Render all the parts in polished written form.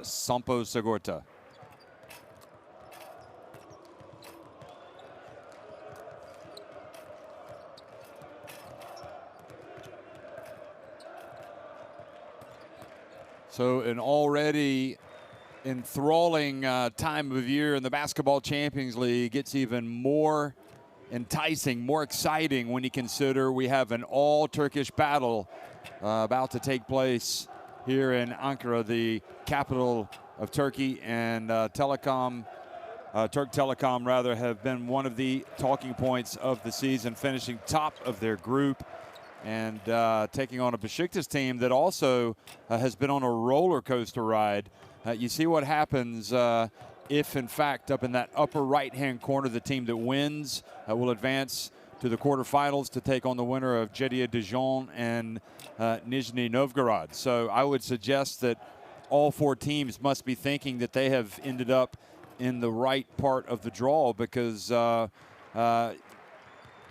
Sompo Sigorta. So an already enthralling time of year in the Basketball Champions League gets even more enticing, more exciting when you consider we have an all-Turkish battle about to take place here in Ankara, the capital of Turkey, and Turk Telekom rather, have been one of the talking points of the season, finishing top of their group and taking on a Besiktas team that also has been on a roller coaster ride. You see what happens if, in fact, up in that upper right-hand corner, the team that wins will advance to the quarterfinals to take on the winner of Jeddah Dijon and Nizhny Novgorod. So I would suggest that all four teams must be thinking that they have ended up in the right part of the draw, because you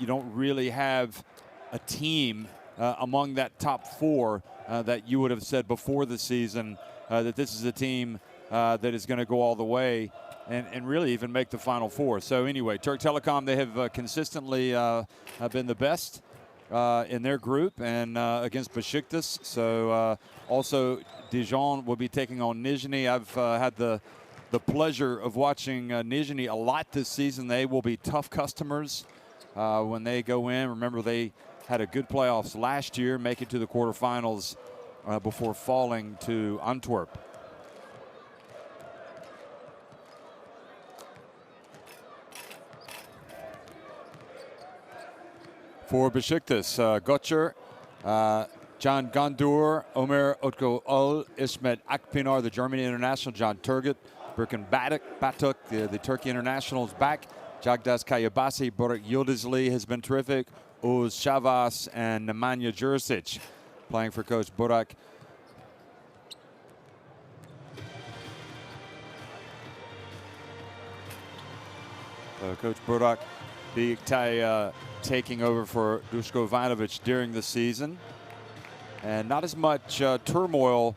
don't really have a team among that top four that you would have said before the season that this is a team that is going to go all the way and really even make the Final Four. So anyway, Türk Telekom, they have consistently been the best in their group and against Besiktas. So also Dijon will be taking on Nizhny. I've had the pleasure of watching Nizhny a lot this season. They will be tough customers when they go in. Remember, they had a good playoffs last year, make it to the quarterfinals before falling to Antwerp. For Besiktas, Götzer, Can Gandour, Ömer Utku-Ol, İsmet Akpinar, the German international, Can Turgut, Birkin Batuk, the Turkey international, is back. Jagdas Kayabasi, Burak Yıldızlı has been terrific. Oğuz Şavas and Nemanja Jurisic playing for Coach Burak. Coach Burak taking over for Duško Ivanović during the season. And not as much turmoil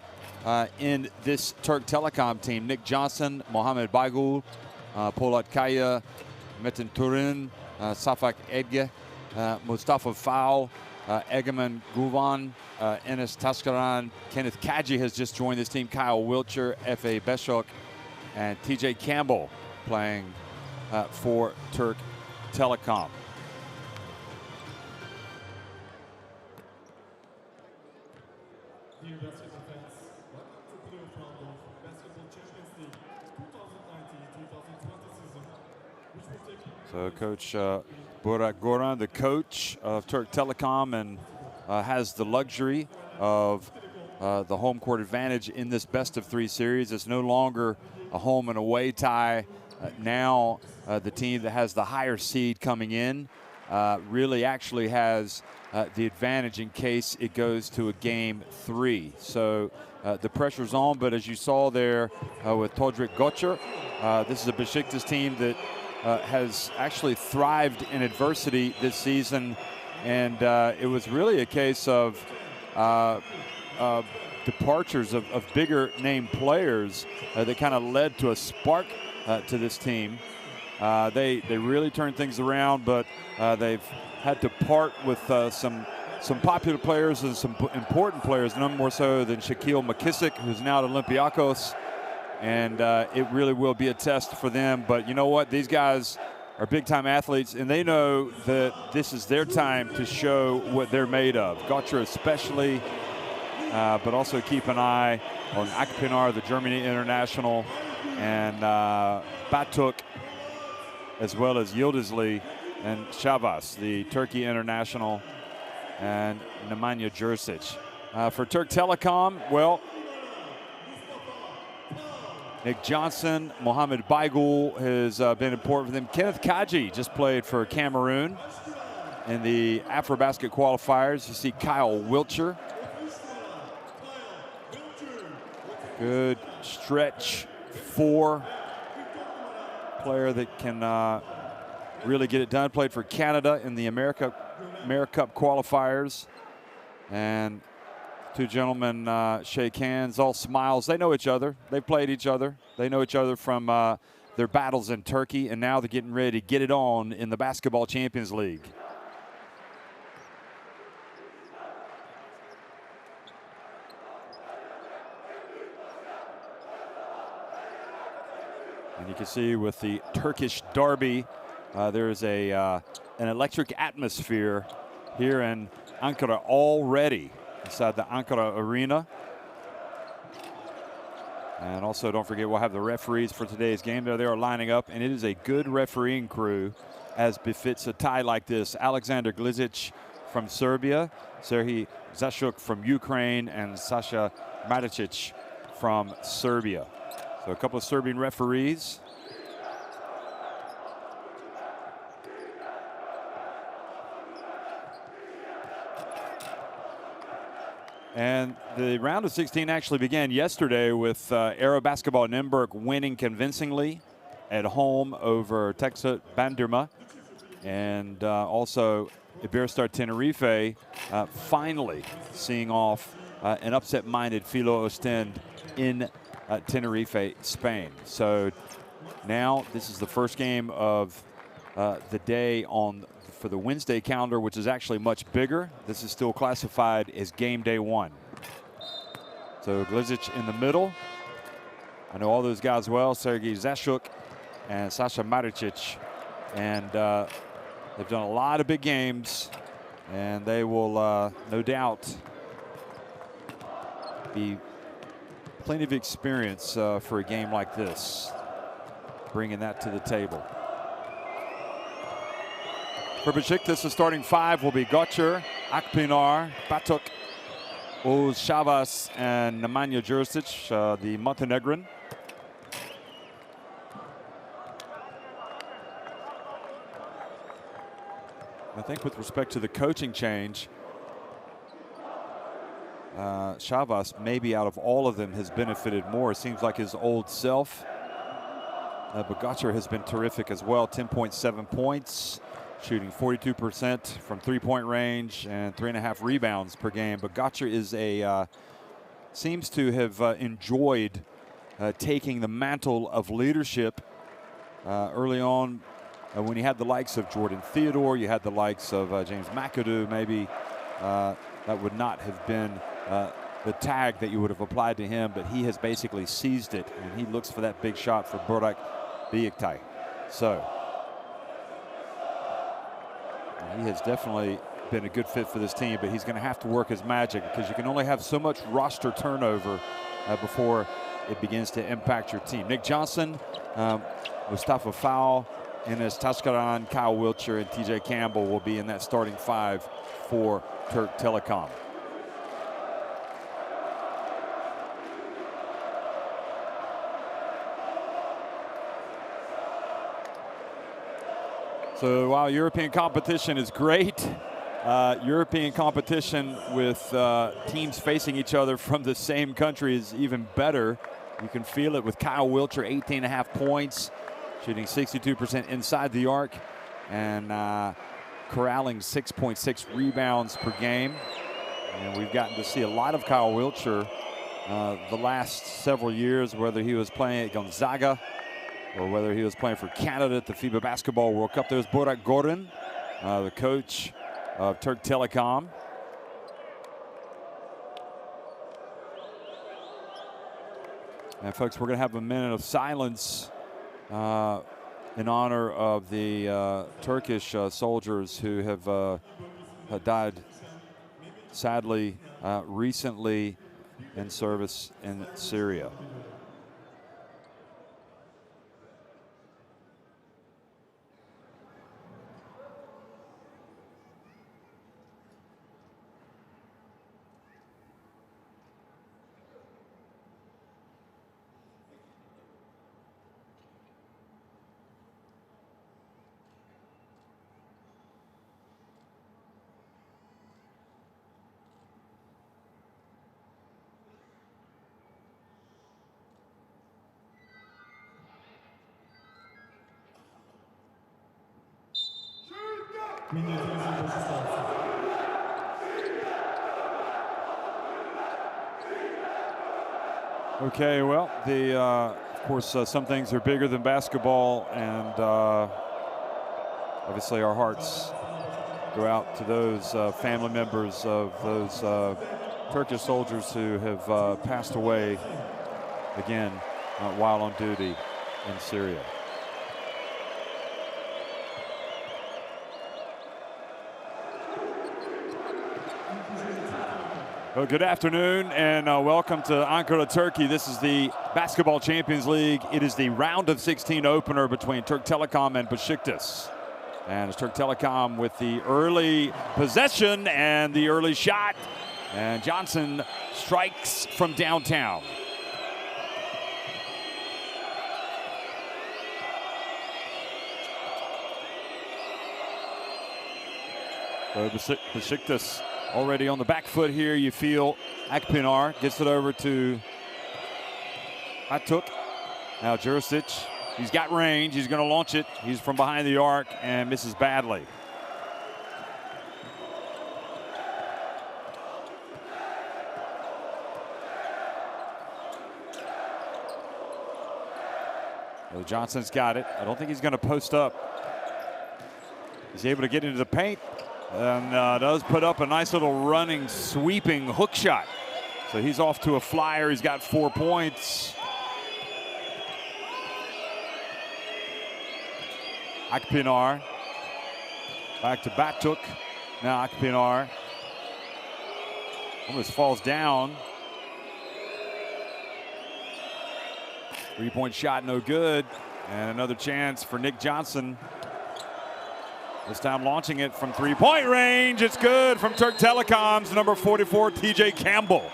in this Türk Telekom team. Nick Johnson, Mohamed Baygul, Polat Kaya, Metin Turin, Safak Edge, Mustafa Fowl, Egemen Guvan, Enes Taskaran, Kenneth Kaji has just joined this team, Kyle Wiltshire, F.A. Beshok, and T.J. Campbell playing for Türk Telekom. Dear basketball fans, welcome to playoff round of Basketball Champions League 2019-2020 season, which will take place. So Coach Burak Goran, the coach of Türk Telekom, and has the luxury of the home court advantage in this best-of-3 series. It's no longer a home and away tie. Now the team that has the higher seed coming in really actually has the advantage in case it goes to a game 3. So the pressure's on, but as you saw there with Todrick Götzer, this is a Besiktas team that has actually thrived in adversity this season, and it was really a case of departures of bigger name players that kind of led to a spark to this team. They really turned things around, but they've had to part with some popular players and some important players, none more so than Shaquille McKissick, who's now at Olympiacos. And it really will be a test for them. But you know what? These guys are big-time athletes, and they know that this is their time to show what they're made of. Götzer especially, but also keep an eye on Akpinar, the Germany international, and Batuk, as well as Yıldızlı and Şavas, the Turkey international, and Nemanja Jurisic. For Türk Telekom, well, Nick Johnson, Mohamed Baygul has been important for them. Kenneth Kaji just played for Cameroon in the AfroBasket qualifiers. You see Kyle Wiltshire. Good stretch 4 player that can really get it done. Played for Canada in the AmeriCup qualifiers. And Two gentlemen shake hands, all smiles. They know each other. They've played each other. They know each other from their battles in Turkey, and now they're getting ready to get it on in the Basketball Champions League. And you can see with the Turkish derby, there is an electric atmosphere here in Ankara already inside the Ankara Arena. And also, don't forget, we'll have the referees for today's game. There they are lining up, and it is a good refereeing crew, as befits a tie like this. Alexander Glizic from Serbia, Serhij Zashuk from Ukraine, and Sasha Maticic from Serbia. So a couple of Serbian referees. And the round of 16 actually began yesterday with Aero Basketball Nürnberg winning convincingly at home over Texas Bandırma. And also Iberostar Tenerife finally seeing off an upset-minded Filo Ostend in Tenerife, Spain. So now this is the first game of the day for the Wednesday calendar, which is actually much bigger. This is still classified as game day 1. So Glizic in the middle. I know all those guys well, Serhij Zashuk and Sasha Maticic. And they've done a lot of big games, and they will no doubt be plenty of experience for a game like this, bringing that to the table. For Besiktas, the starting 5 will be Götzer, Akpinar, Batuk, Oğuz Şavas, and Nemanja Đurišić, the Montenegrin. I think with respect to the coaching change, Şavas, maybe out of all of them, has benefited more. It seems like his old self. But Götzer has been terrific as well. 10.7 points, shooting 42% from three-point range and 3.5 rebounds per game. But Götzer is seems to have enjoyed taking the mantle of leadership early on. When you had the likes of Jordan Theodore, you had the likes of James McAdoo, maybe that would not have been the tag that you would have applied to him, but he has basically seized it, and he looks for that big shot for Burak Besiktas. So he has definitely been a good fit for this team, but he's going to have to work his magic, because you can only have so much roster turnover before it begins to impact your team. Nick Johnson, Mustafa Fall, Enes Taşkıran, Kyle Wiltshire, and TJ Campbell will be in that starting 5 for Türk Telekom. So while European competition is great, European competition with teams facing each other from the same country is even better. You can feel it with Kyle Wiltshire, 18.5 points, shooting 62% inside the arc, and corralling 6.6 rebounds per game. And we've gotten to see a lot of Kyle Wiltshire the last several years, whether he was playing at Gonzaga or whether he was playing for Canada at the FIBA Basketball World Cup. There's Burak Goran, the coach of Türk Telekom. And folks, we're going to have a minute of silence in honor of the Turkish soldiers who have died sadly recently in service in Syria. Milletimizin başı sağ olsun. Okay, well, of course, some things are bigger than basketball, and obviously our hearts go out to those family members of those Turkish soldiers who have passed away again while on duty in Syria. Well, good afternoon and welcome to Ankara, Turkey. This is the Basketball Champions League. It is the round of 16 opener between Türk Telekom and Besiktas. And it's Türk Telekom with the early possession and the early shot. And Johnson strikes from downtown. So Besiktas already on the back foot here. You feel Akpinar gets it over to Atuk. Now Jurisic, he's got range. He's going to launch it. He's from behind the arc and misses badly. So Johnson's got it. I don't think he's going to post up. He's able to get into the paint. And does put up a nice little running, sweeping hook shot. So he's off to a flyer. He's got 4 points. Akpinar. Back to Batuk. Now Akpinar. Almost falls down. 3-point shot, no good. And another chance for Nick Johnson. This time launching it from 3-point range. It's good from Türk Telekom's number 44, TJ Campbell.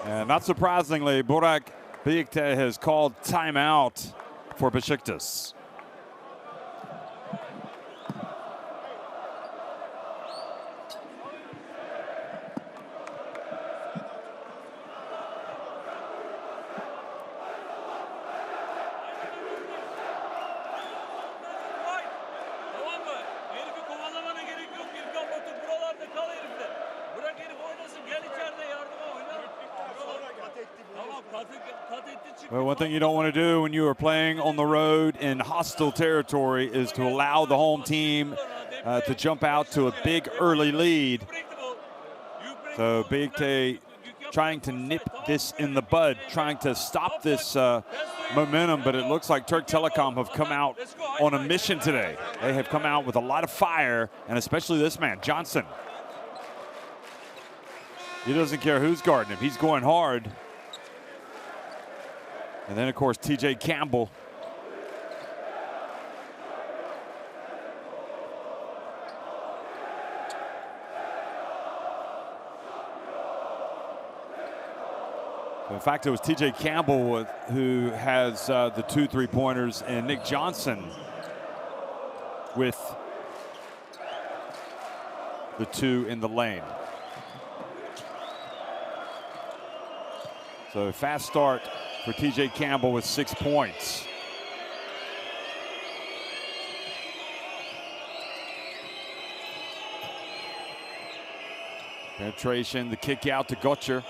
And not surprisingly, Burak Birlikte has called timeout for Besiktas. Well, one thing you don't want to do when you are playing on the road in hostile territory is to allow the home team to jump out to a big early lead. So Birlikte trying to nip this in the bud, trying to stop this momentum, but it looks like Türk Telekom have come out on a mission today. They have come out with a lot of fire, and especially this man, Johnson. He doesn't care who's guarding him. He's going hard. And then, of course, TJ Campbell. In fact, it was TJ Campbell who has the 2 3-pointers, and Nick Johnson with the 2 in the lane. So fast start for TJ Campbell with 6 points. Penetration, the kick out to Götze.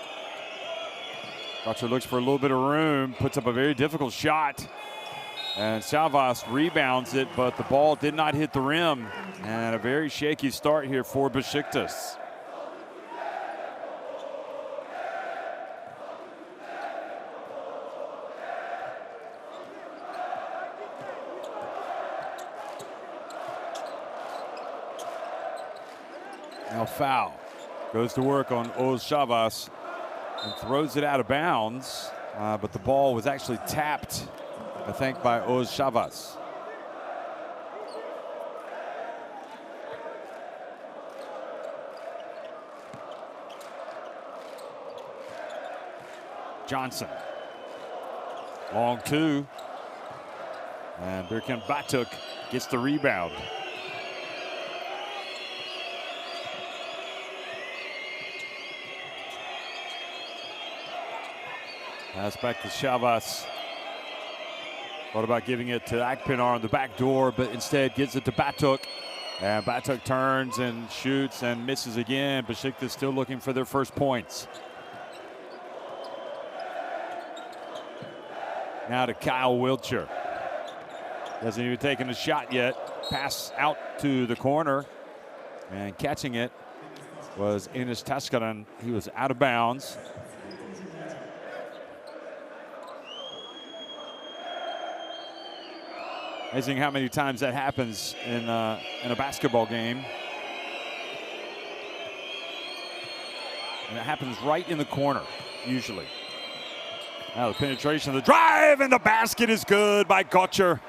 Götze looks for a little bit of room, puts up a very difficult shot. And Savas rebounds it, but the ball did not hit the rim. And a very shaky start here for Besiktas. Now foul. Goes to work on Oğuz Şavas and throws it out of bounds, but the ball was actually tapped, I think, by Oğuz Şavas. Johnson. Long 2. And Birkan Batuk gets the rebound. Pass back to Şavas. Thought about giving it to Akpinar on the back door, but instead gives it to Batuk. And Batuk turns and shoots and misses again. Besiktas still looking for their first points. Now to Kyle Wiltshire. Hasn't even taken a shot yet. Pass out to the corner. And catching it was Enes Taskaran. He was out of bounds. Amazing how many times that happens in a basketball game. And it happens right in the corner, usually. Now the penetration, the drive, and the basket is good by Gotcher.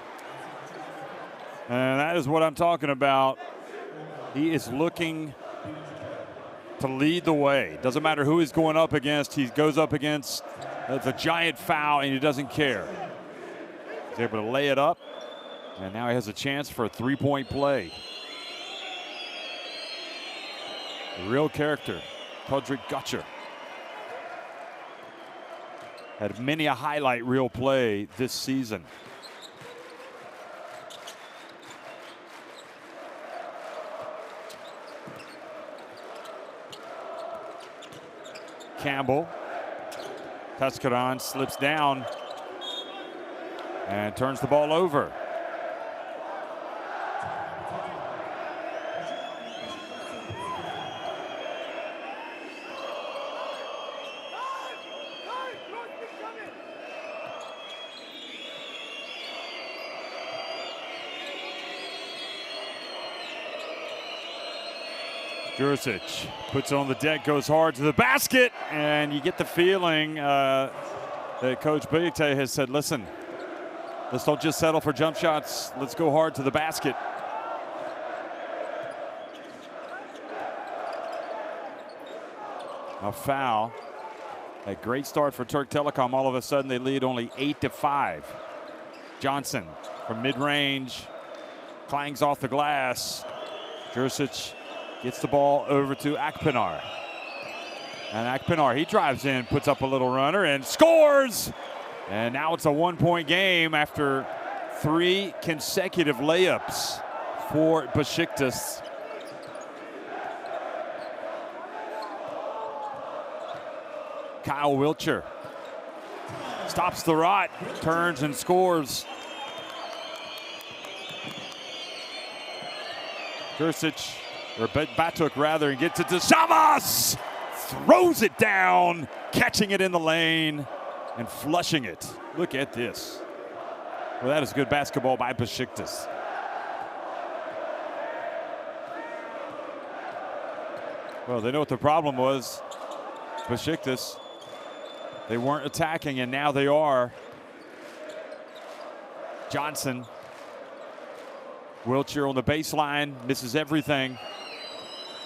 And that is what I'm talking about. He is looking to lead the way. Doesn't matter who he's going up against. He goes up against the giant foul, and he doesn't care. He's able to lay it up. And now he has a chance for a three-point play. A real character, Todrick Gotcher. Had many a highlight reel play this season. Campbell. Taskaran slips down and turns the ball over. Jurisic puts it on the deck, goes hard to the basket, and you get the feeling that Coach Besiktas has said, listen, let's don't just settle for jump shots. Let's go hard to the basket. A foul. A great start for Türk Telekom. All of a sudden, they lead only 8-5. Johnson from mid-range, clangs off the glass. Jurisic gets the ball over to Akpinar. And Akpinar, he drives in, puts up a little runner, and scores! And now it's a one-point game after 3 consecutive layups for Besiktas. Kyle Wiltshire stops the rot, turns and scores. Jurisic, or Batuk rather, and gets it to Savas! Throws it down, catching it in the lane and flushing it. Look at this. Well, that is good basketball by Besiktas. Well, they know what the problem was. Besiktas, they weren't attacking, and now they are. Johnson. Wiltshire on the baseline, misses everything.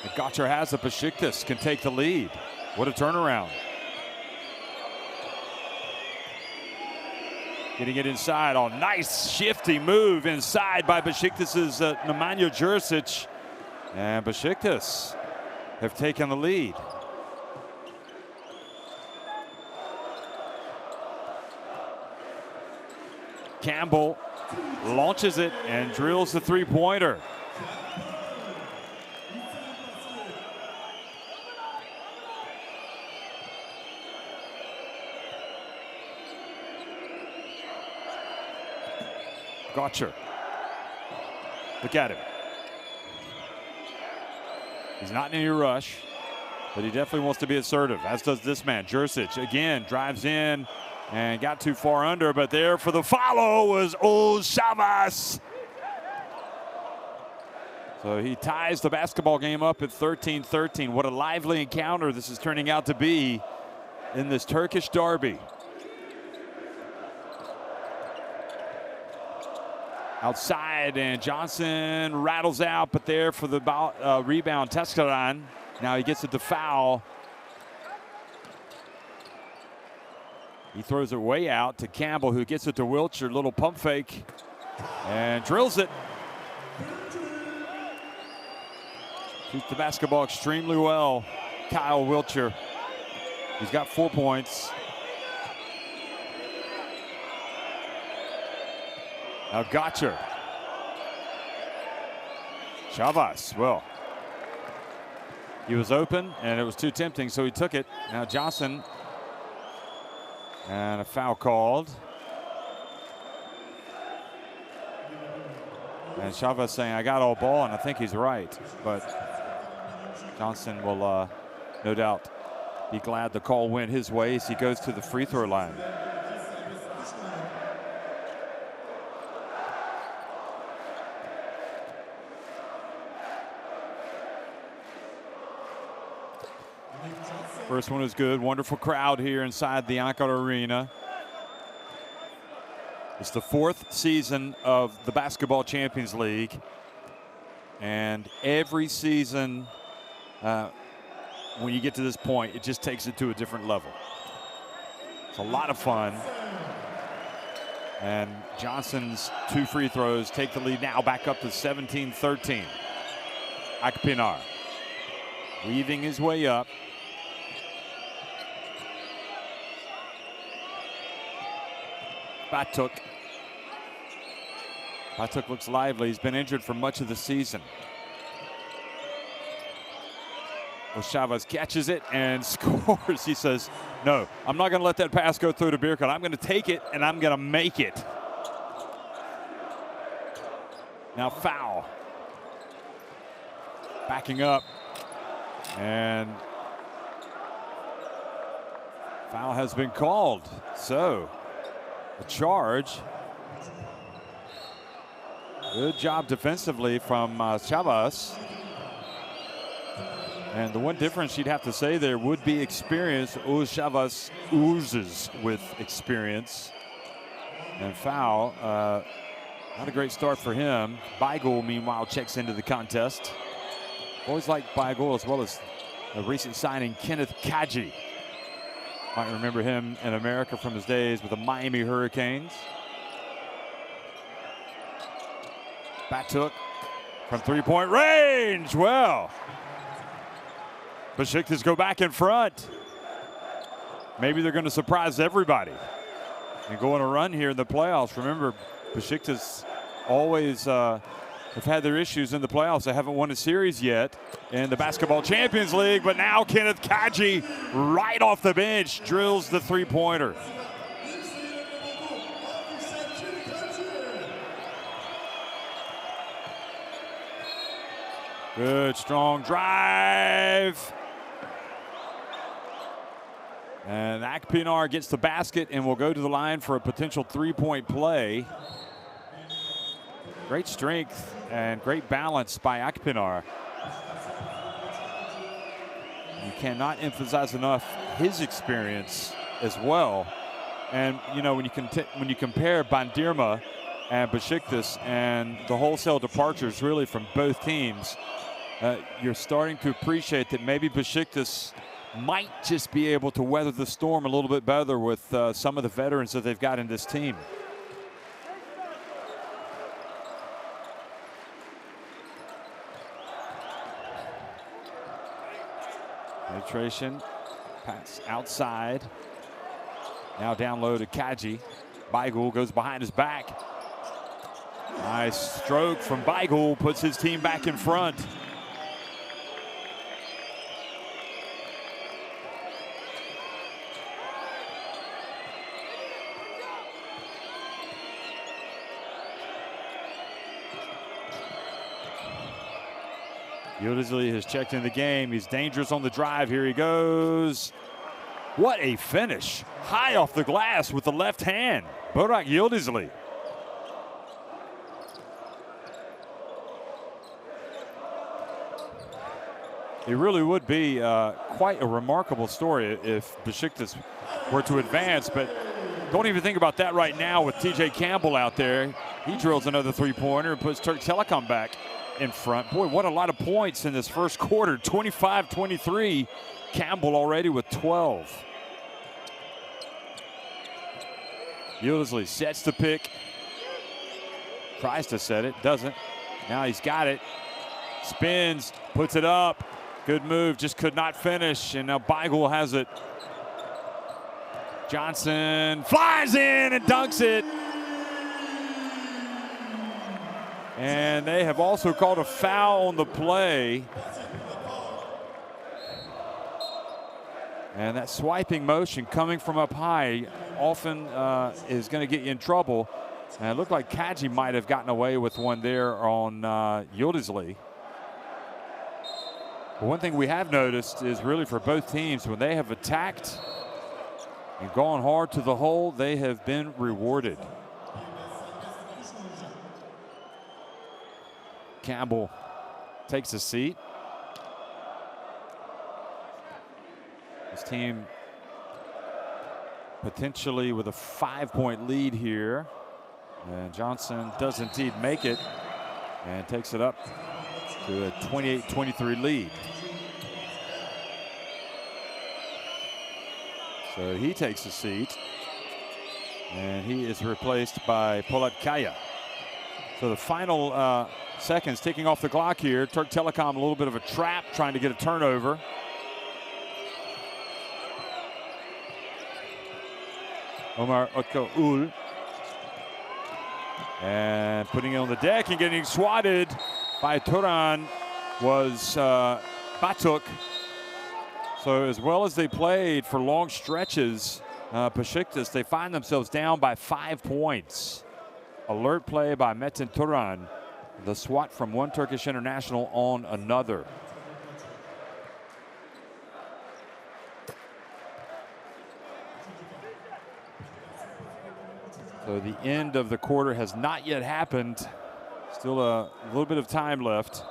And Gotcher has it. Besiktas can take the lead. What a turnaround. Getting it inside. Oh, nice shifty move inside by Besiktas' Nemanja Jurisic. And Besiktas have taken the lead. Campbell launches it and drills the three-pointer. Gotcher. Look at him. He's not in any rush, but he definitely wants to be assertive, as does this man. Jurisic again drives in and got too far under, but there for the follow was Savas. So he ties the basketball game up at 13-13. What a lively encounter this is turning out to be in this Turkish derby. Outside, and Johnson rattles out, but there for the rebound, Taskaran. Now he gets it to foul. He throws it way out to Campbell, who gets it to Wiltshire. Little pump fake and drills it. Shoots the basketball extremely well. Kyle Wiltshire. He's got 4 points. Now Gotcher. Chavez, well, he was open and it was too tempting, so he took it. Now Johnson, and a foul called. And Chavez saying, I got all ball, and I think he's right. But Johnson will no doubt be glad the call went his way as he goes to the free throw line. First one is good. Wonderful crowd here inside the Ankara Arena. It's the 4th season of the Basketball Champions League. And every season, when you get to this point, it just takes it to a different level. It's a lot of fun. And Johnson's 2 free throws take the lead now back up to 17-13. Akpinar weaving his way up. Batuk looks lively. He's been injured for much of the season. Well, Chavez catches it and scores. He says, no, I'm not going to let that pass go through the beer cart. I'm going to take it and I'm going to make it. Now foul. Backing up. And foul has been called. So a charge. Good job defensively from Chavez. And the one difference you'd have to say there would be experience. Chavez oozes with experience. And foul. Not a great start for him. Beigel, meanwhile, checks into the contest. Always liked Beigel, as well as a recent signing, Kenneth Kaji. Might remember him in America from his days with the Miami Hurricanes. Batuk from three-point range. Well, Besiktas go back in front. Maybe they're going to surprise everybody and go on a run here in the playoffs. Remember, Besiktas always have had their issues in the playoffs. They haven't won a series yet in the Basketball Champions League, but now Kenneth Kaji, right off the bench, drills the three-pointer. Good, strong drive. And Akpinar gets the basket and will go to the line for a potential three-point play. Great strength and great balance by Akpinar. You cannot emphasize enough his experience as well. And you know, when you compare Bandirma and Besiktas and the wholesale departures really from both teams, you're starting to appreciate that maybe Besiktas might just be able to weather the storm a little bit better with some of the veterans that they've got in this team. Penetration, pass outside. Now down low to Kaji. Beigel goes behind his back. Nice stroke from Beigel, puts his team back in front. Yıldızlı has checked in the game. He's dangerous on the drive. Here he goes. What a finish. High off the glass with the left hand. Burak Yıldızlı. It really would be quite a remarkable story if Besiktas were to advance, but don't even think about that right now with TJ Campbell out there. He drills another three-pointer and puts Türk Telekom back in front. Boy, what a lot of points in this first quarter. 25-23. Campbell already with 12. Yıldızlı sets the pick. Tries to set it, doesn't. Now he's got it. Spins, puts it up. Good move, just could not finish. And now Beigel has it. Johnson flies in and dunks it. And they have also called a foul on the play. And that swiping motion coming from up high often is going to get you in trouble. And it looked like Kaji might have gotten away with one there on Yildiz. But one thing we have noticed is really for both teams, when they have attacked and gone hard to the hole, they have been rewarded. Campbell takes a seat. His team potentially with a 5-point lead here. And Johnson does indeed make it and takes it up to a 28-23 lead. So he takes a seat, and he is replaced by Polat Kaya. So the final seconds ticking off the clock here. Türk Telekom a little bit of a trap, trying to get a turnover. Omar Otko-Ul. And putting it on the deck and getting swatted by Turan was Batuk. So as well as they played for long stretches, Besiktas, they find themselves down by 5 points. Alert play by Metin Turan. The swat from one Turkish international on another. So the end of the quarter has not yet happened. Still a little bit of time left.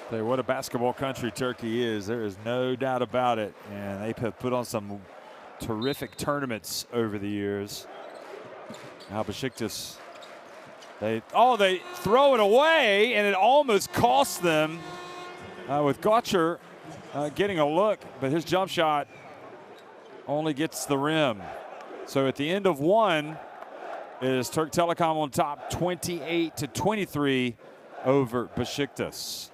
Tell you what a basketball country Turkey is. There is no doubt about it. And they have put on some terrific tournaments over the years. Now Besiktas, they throw it away, and it almost costs them with Gotcher getting a look, but his jump shot only gets the rim. So at the end of one, it is Türk Telekom on top, 28-23 over Besiktas.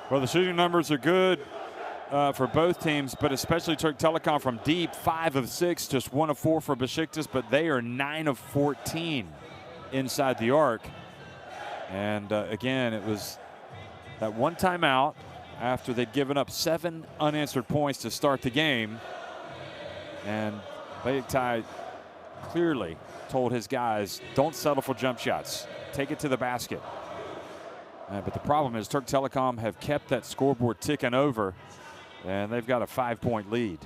Well, the shooting numbers are good for both teams, but especially Türk Telekom from deep, 5 of 6, just 1 of 4 for Besiktas, but they are 9 of 14 inside the arc. And again, it was that one timeout after they'd given up 7 unanswered points to start the game. And Besiktas clearly told his guys, don't settle for jump shots. Take it to the basket. But the problem is Türk Telekom have kept that scoreboard ticking over, and they've got a 5-point lead.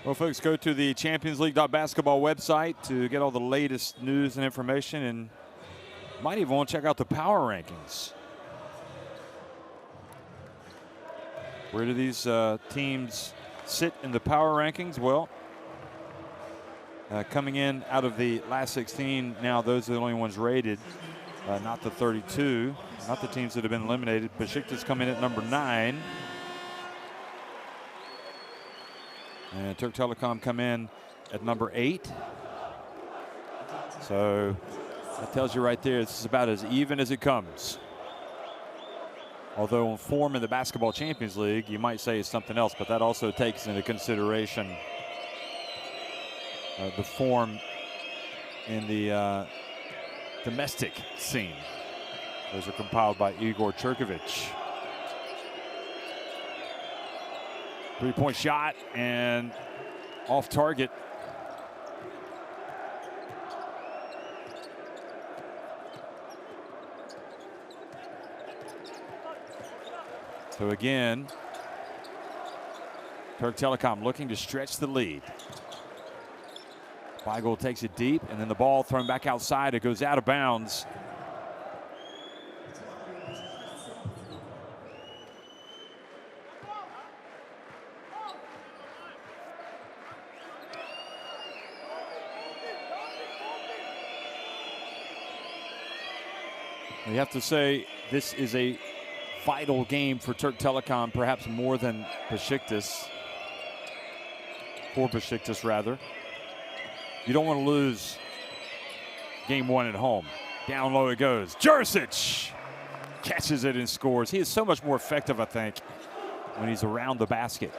Well, folks, go to the ChampionsLeague.basketball website to get all the latest news and information, and might even want to check out the power rankings. Where do these teams sit in the power rankings? Well, coming in out of the last 16, now those are the only ones rated, not the 32, not the teams that have been eliminated. Besiktas come in at number 9. And Türk Telekom come in at number 8. So that tells you right there, this is about as even as it comes. Although on form in the Basketball Champions League, you might say it's something else, but that also takes into consideration the form in the domestic scene. Those are compiled by Igor Cherkovich. 3-point shot and off target. So again, Türk Telekom looking to stretch the lead. Weigel takes it deep, and then the ball thrown back outside. It goes out of bounds. You have to say this is a vital game for Türk Telekom, perhaps more than Besiktas. For Besiktas, rather. You don't want to lose game one at home. Down low it goes. Jursic catches it and scores. He is so much more effective, I think, when he's around the basket.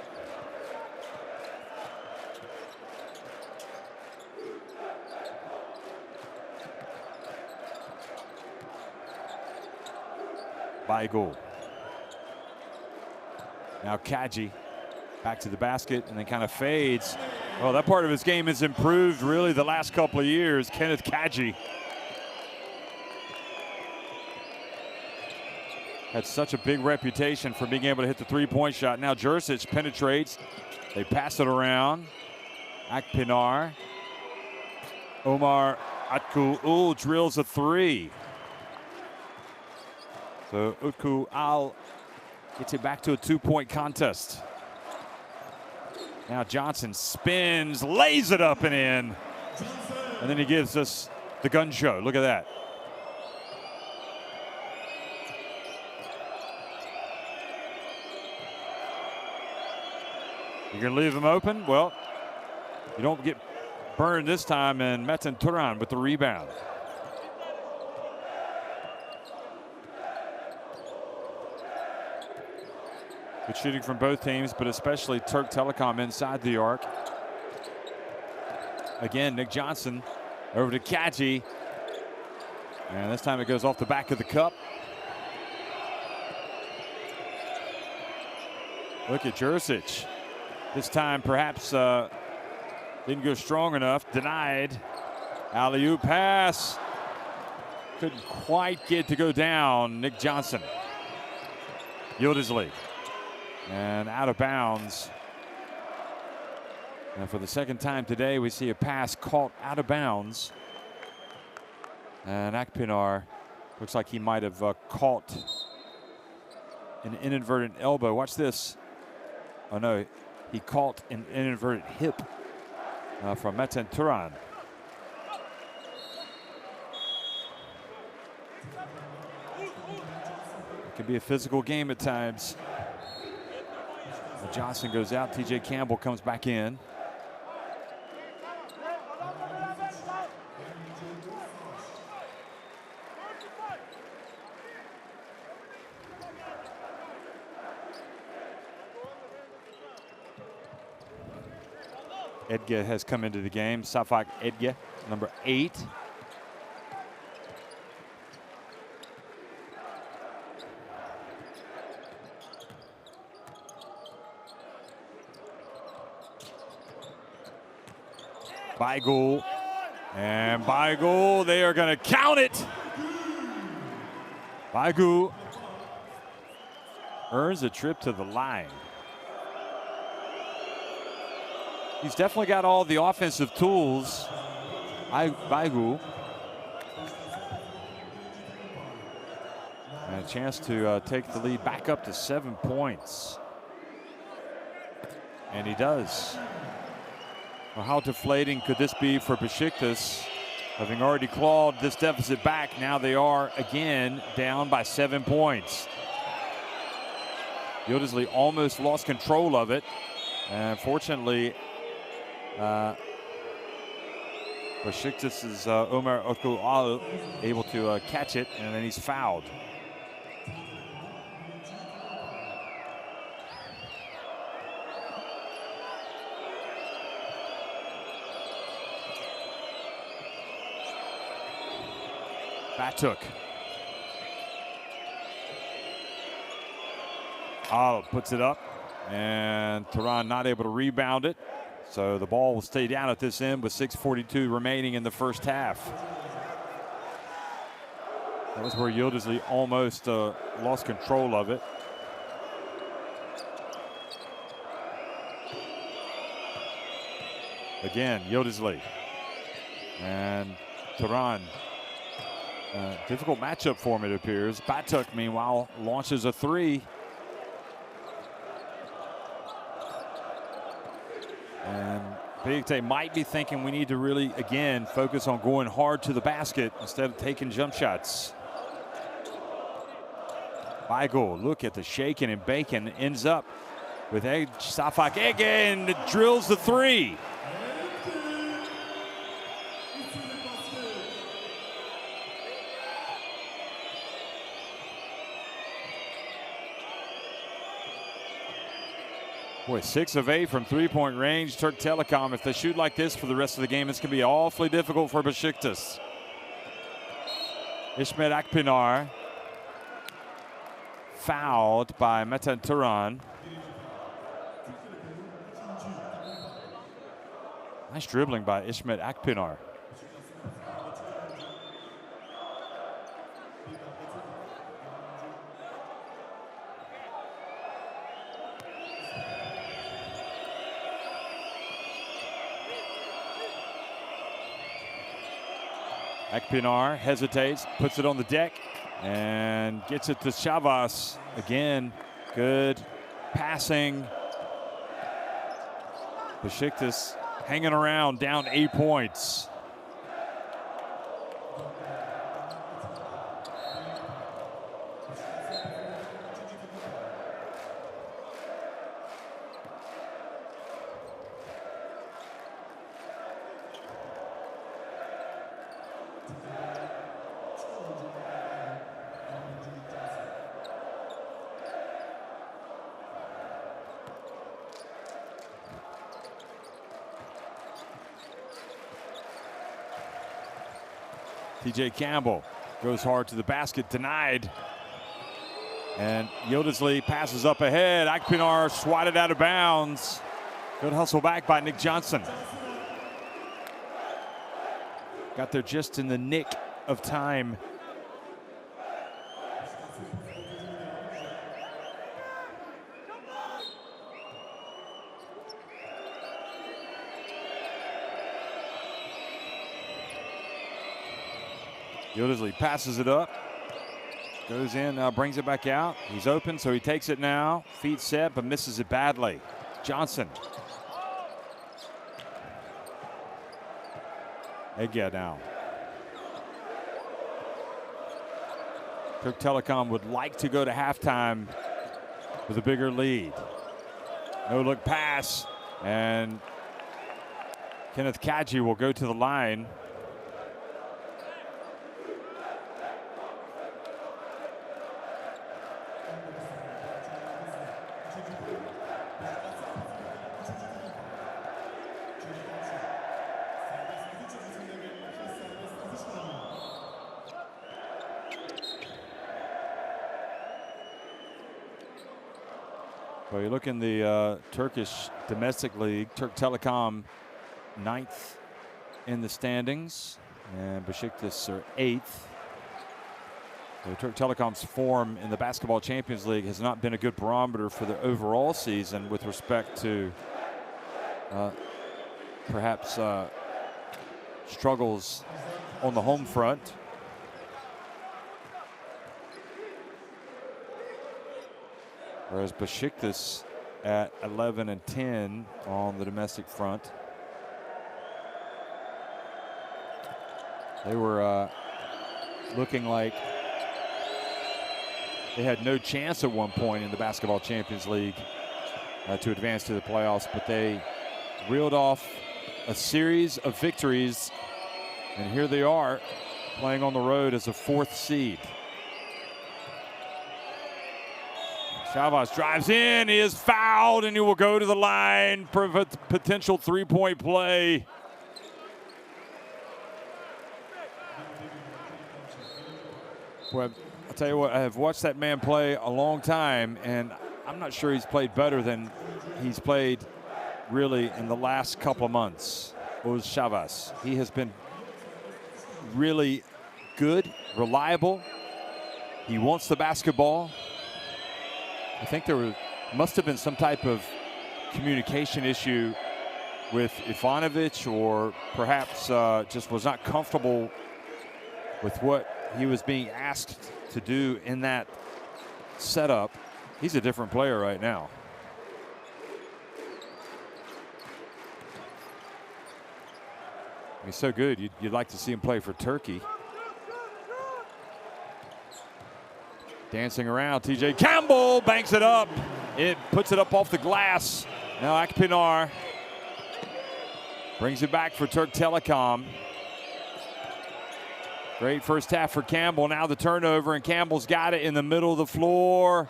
Weigel. Now Kaji back to the basket and then kind of fades. Well, that part of his game has improved really the last couple of years. Kenneth Kaji had such a big reputation for being able to hit the three-point shot. Now Jursic penetrates. They pass it around. Akpinar. Omar Atku drills a three. So Utku Al gets it back to a two-point contest. Now Johnson spins, lays it up and in. And then he gives us the gun show. Look at that. You're going to leave them open? Well, you don't get burned this time, and Metin Turan with the rebound. Good shooting from both teams, but especially Türk Telekom inside the arc. Again, Nick Johnson over to Kaji. And this time it goes off the back of the cup. Look at Jursic. This time perhaps didn't go strong enough. Denied. Alley-oop pass. Couldn't quite get to go down. Nick Johnson. Yildiz. And out of bounds. And for the second time today, we see a pass caught out of bounds. And Akpinar looks like he might have caught an inadvertent elbow. Watch this. Oh no, he caught an inadvertent hip from Metin Turan. It can be a physical game at times. Johnson goes out. TJ Campbell comes back in. Edge has come into the game. Safak Edge, number 8. Weigel, and Weigel, they are going to count it. Weigel earns a trip to the line. He's definitely got all the offensive tools. Weigel. And a chance to take the lead back up to 7 points. And he does. Well, how deflating could this be for Besiktas? Having already clawed this deficit back, now they are again down by 7 points. Yildiz almost lost control of it. And fortunately, Besiktas' Ömer Ökü able to catch it, and then he's fouled. Batuk. Al puts it up, and Turan not able to rebound it. So the ball will stay down at this end with 6:42 remaining in the first half. That was where Yildiz almost lost control of it. Again, Yıldızlı. And Turan. Difficult matchup for him, it appears. Batuk, meanwhile, launches a three. And Besiktas might be thinking we need to really, again, focus on going hard to the basket instead of taking jump shots. Weigl, look at the shaking and baking, ends up with Safak again, drills the three. Boy, 6 of 8 from three-point range. Türk Telekom, if they shoot like this for the rest of the game, it's going to be awfully difficult for Besiktas. İsmet Akpinar fouled by Metin Turan. Nice dribbling by İsmet Akpinar. Akpinar hesitates, puts it on the deck, and gets it to Chavas. Again, good passing. Besiktas hanging around, down 8 points. TJ Campbell goes hard to the basket, denied. And Yıldızlı passes up ahead. Akpinar swatted out of bounds. Good hustle back by Nick Johnson. Got there just in the nick of time. Yıldızlı passes it up, goes in, brings it back out. He's open, so he takes it now. Feet set, but misses it badly. Johnson. Ege now. Türk Telekom would like to go to halftime with a bigger lead. No look pass, and Kenneth Kaji will go to the line. Well, you look in the Turkish domestic league, Türk Telekom 9th in the standings, and Besiktas are 8th. So Türk Telekom's form in the Basketball Champions League has not been a good barometer for the overall season with respect to perhaps struggles on the home front. Whereas Besiktas at 11 and 10 on the domestic front. They were looking like they had no chance at one point in the Basketball Champions League to advance to the playoffs, but they reeled off a series of victories, and here they are playing on the road as a 4th seed. Chavas drives in, he is fouled, and he will go to the line for a potential three-point play. Well, I'll tell you what, I have watched that man play a long time, and I'm not sure he's played better than he's played really in the last couple of months. Oz Chavas. He has been really good, reliable. He wants the basketball. I think there must have been some type of communication issue with Ivanovic, or perhaps just was not comfortable with what he was being asked to do in that setup. He's a different player right now. He's so good, you'd like to see him play for Turkey. Dancing around, TJ Campbell banks it up. It puts it up off the glass. Now Akpinar brings it back for Türk Telekom. Great first half for Campbell. Now the turnover, and Campbell's got it in the middle of the floor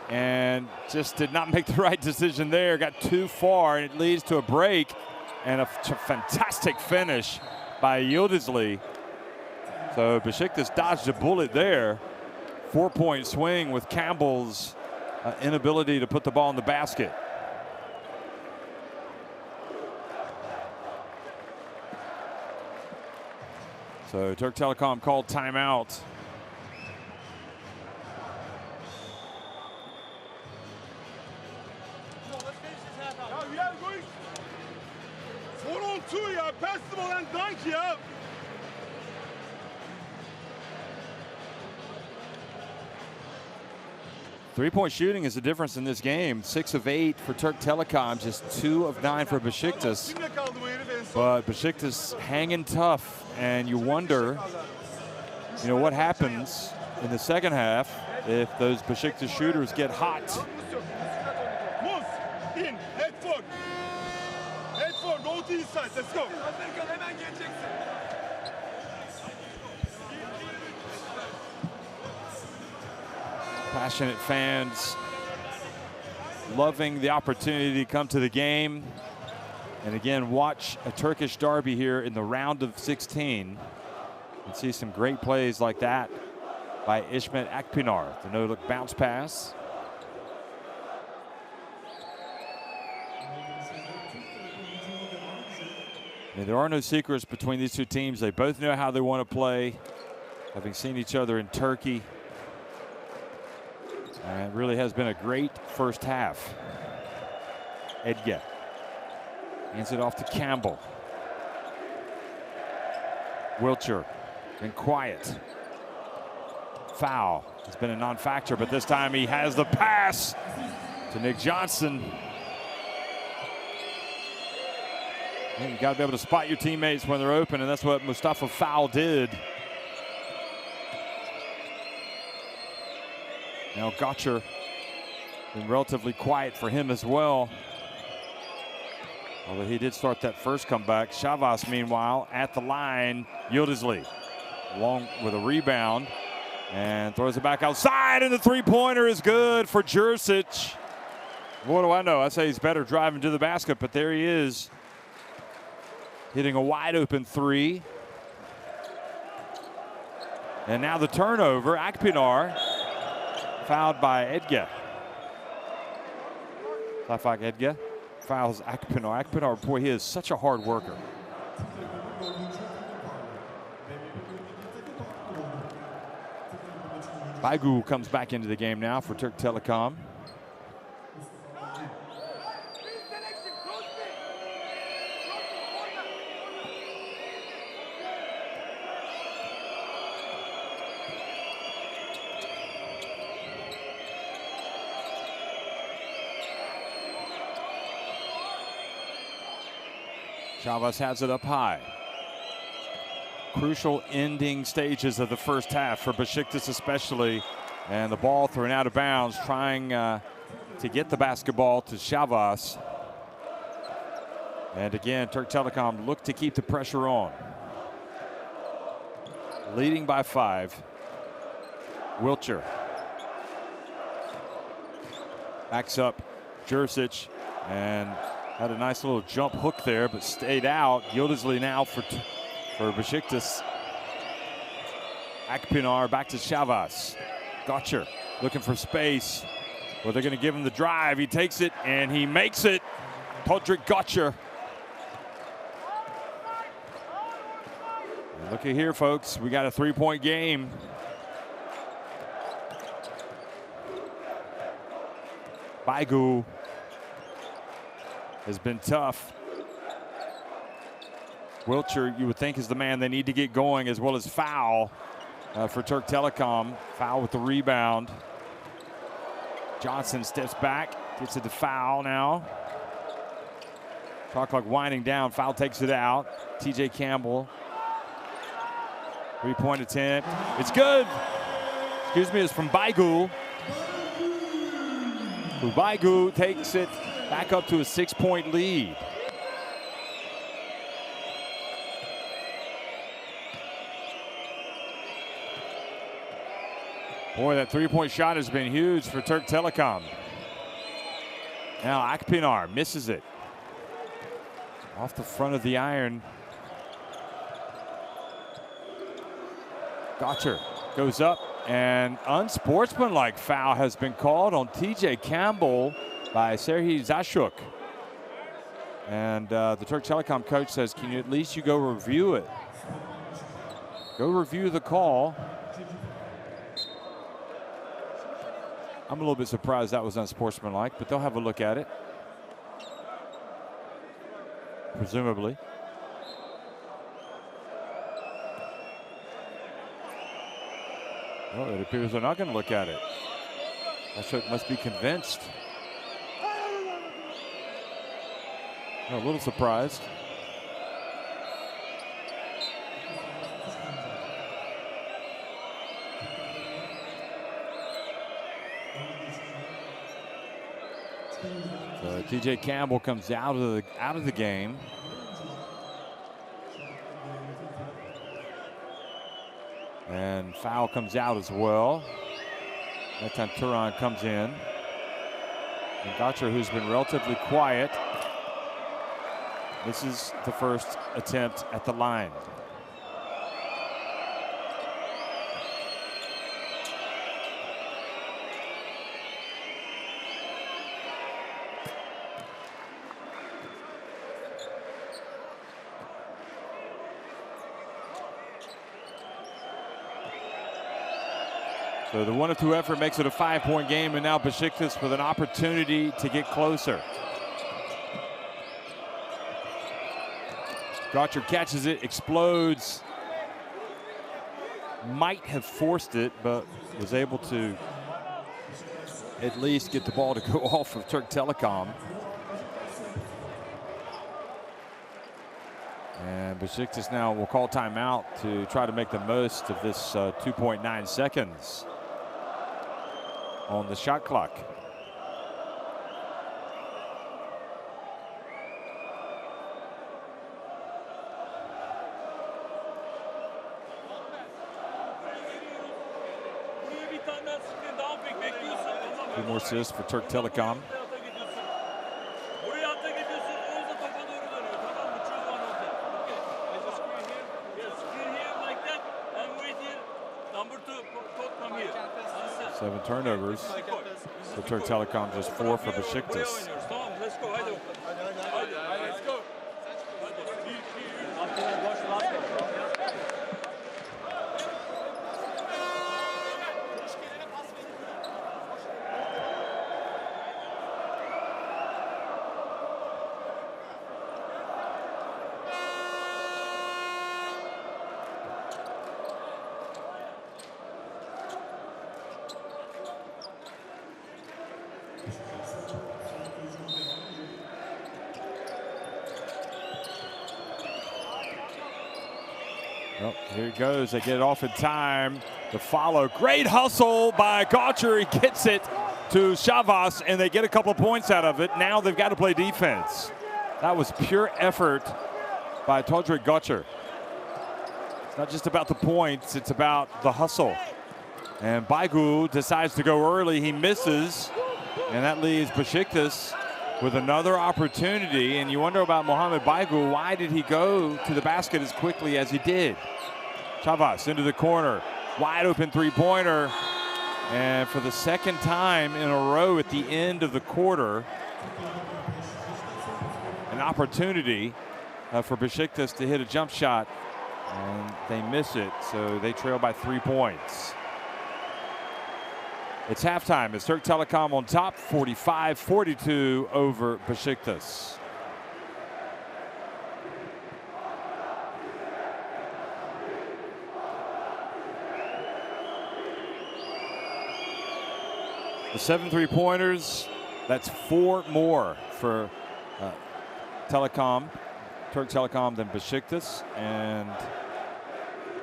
and just did not make the right decision there. Got too far, and it leads to a break and a fantastic finish by Yıldızlı. So Besiktas dodged a bullet there. 4-point swing with Campbell's inability to put the ball in the basket. So Türk Telekom called timeout. Pass the ball and dunk, yeah. Three-point shooting is the difference in this game. 6 of 8 for Türk Telekom, just 2 of 9 for Besiktas. But Besiktas hanging tough, and you wonder, what happens in the second half if those Besiktas shooters get hot. Let's go. Passionate fans loving the opportunity to come to the game. And again, watch a Turkish derby here in the round of 16 and see some great plays like that by İsmet Akpinar. The no-look bounce pass. And there are no secrets between these two teams. They both know how they want to play, having seen each other in Turkey. And it really has been a great first half. Edge hands it off to Campbell. Wiltshire been quiet. Foul has been a non-factor, but this time he has the pass to Nick Johnson. You got to be able to spot your teammates when they're open, and that's what Mustafa Foul did. Now Gotcher been relatively quiet for him as well. Although he did start that first comeback. Shavas, meanwhile, at the line. Yıldızlı along with a rebound and throws it back outside, and the three-pointer is good for Jursic. What do I know? I say he's better driving to the basket, but there he is, hitting a wide-open three. And now the turnover. Akpinar fouled by Edge. Safak Edge fouls Akpinar. Akpinar, boy, he is such a hard worker. Baygul comes back into the game now for Türk Telekom. Shavas has it up high. Crucial ending stages of the first half for Besiktas especially. And the ball thrown out of bounds, trying to get the basketball to Shavas. And again, Türk Telekom look to keep the pressure on. Leading by 5. Wiltshire. Backs up Jursic and had a nice little jump hook there, but stayed out. Yıldızlı now for Besiktas. Akpinar back to Shavas. Gotcher looking for space. Well, they're going to give him the drive. He takes it and he makes it. Podrick Gotcher. And look at here, folks. We got a 3-point game. Baygul has been tough. Wiltshire, you would think, is the man they need to get going, as well as Foul for Türk Telekom. Foul with the rebound. Johnson steps back, gets it to Foul now. Shot clock winding down. Foul takes it out. TJ Campbell. 3-point attempt. It's good. Excuse me, it's from Baigu. Baigu takes it back up to a 6-point lead. Boy, that 3-point shot has been huge for Türk Telekom. Now Akpinar misses it. Off the front of the iron. Gotcher goes up, and unsportsmanlike foul has been called on TJ Campbell by Serhii Zashuk. And the Türk Telekom coach says, can you at least go review it? Go review the call. I'm a little bit surprised that was unsportsmanlike, but they'll have a look at it. Presumably. Well, it appears they're not going to look at it. Zashuk must be convinced. I'm a little surprised. So TJ Campbell comes out of the game. And foul comes out as well. That time Turan comes in. And Gotcher, who's been relatively quiet, this is the first attempt at the line. So the 1 of 2 effort makes it a 5-point game, and now Besiktas with an opportunity to get closer. Gotcher catches it, explodes. Might have forced it, but was able to at least get the ball to go off of Türk Telekom. And Besiktas now will call timeout to try to make the most of this 2.9 seconds on the shot clock. Two more assists for Türk Telekom. Seven turnovers for Türk Telekom, just 4 for Besiktas. Well, here it goes. They get it off in time. The follow. Great hustle by Gotcher. He gets it to Shavas, and they get a couple of points out of it. Now they've got to play defense. That was pure effort by Todrick Gotcher. It's not just about the points. It's about the hustle. And Baigu decides to go early. He misses, and that leaves Besiktas with another opportunity. And you wonder about Mohamed Baigu. Why did he go to the basket as quickly as he did? Shavas into the corner. Wide open three-pointer. And for the second time in a row at the end of the quarter, an opportunity for Besiktas to hit a jump shot. And they miss it, so they trail by 3 points. It's halftime. It's Türk Telekom on top, 45-42 over Besiktas. The 7 3-pointers, that's 4 more for Telekom, Türk Telekom than Besiktas, and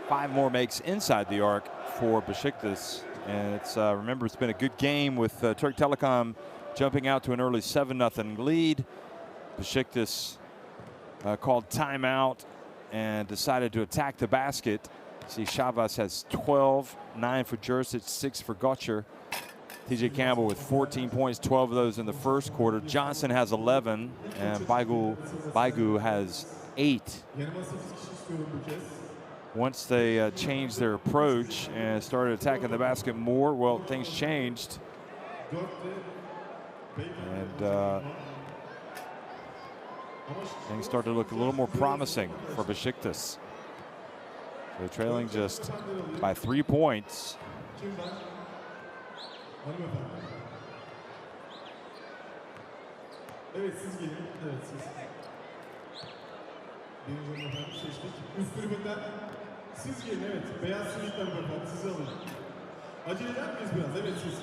5 more makes inside the arc for Besiktas. And it's remember, it's been a good game with Türk Telekom jumping out to an early 7-0 lead. Besiktas called timeout and decided to attack the basket. See, Shavas has 12, 9 for Jursic, 6 for Gotcher. TJ Campbell with 14 points, 12 of those in the first quarter. Johnson has 11, and Baigu has 8. Once they changed their approach and started attacking the basket more, well, things changed. And things started to look a little more promising for Besiktas. They're trailing just by 3 points. Evet, siz gelin. Evet, siz. Birinci hanımefendi seçtik. Üst tribünden siz gelin, evet. Beyaz simitler hanımefendi, sizi alayım. Acele eder miyiz biraz? Evet, siz.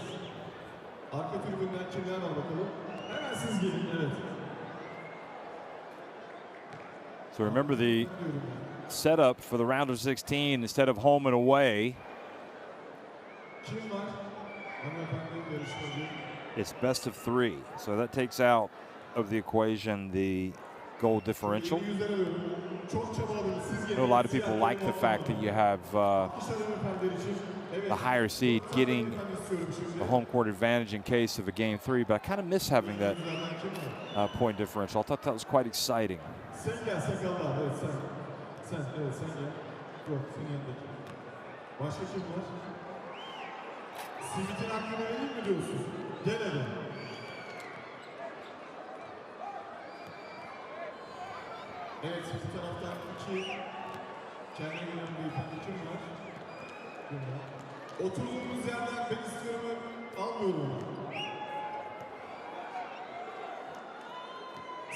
Arka tribünden kimler var bakalım. Hemen siz gelin, evet. So remember the setup for the round of 16 instead of home and away. Kim var? Hanımefendi yarışmacı. It's best of 3. So that takes out of the equation the goal differential. I know a lot of people like the fact that you have the higher seed getting the home court advantage in case of a game 3, but I kind of miss having that point differential. I thought that was quite exciting. Sen gel, sen kal abi, evet sen. Sen, evet sen gel. Yok, senin yanındaki. Başka kim var? Simit'in hakkını vereyim mi diyorsun? Gel hadi. Evet, bu taraftan 2 kendine gelen beyefendi kim var? Kim var? Oturduğumuz yerden ben istiyorum, almıyorum onu.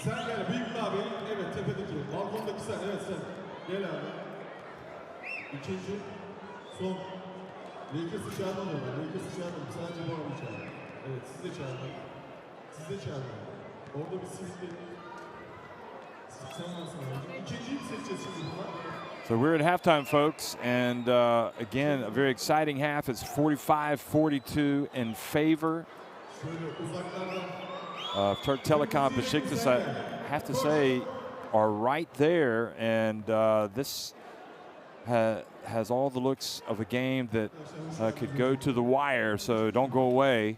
Sen gel, büyük abi. Evet, tepedeki, balkondaki sen, evet sen. Gel abi. İkinci, son. Lakers çağırmadı orada, Lakers çağırmadı. Sadece bu abi çağırdı. Evet, siz de çağırdı. Siz de çağırdı. Orada bir simitli. Sen varsın abi. İkinciyi seçeceğiz şimdi bunlar. So we're at halftime, folks, and again, a very exciting half. It's 45-42 in favor of Türk Telekom. Besiktas, I have to say, are right there, and this has all the looks of a game that could go to the wire, so don't go away.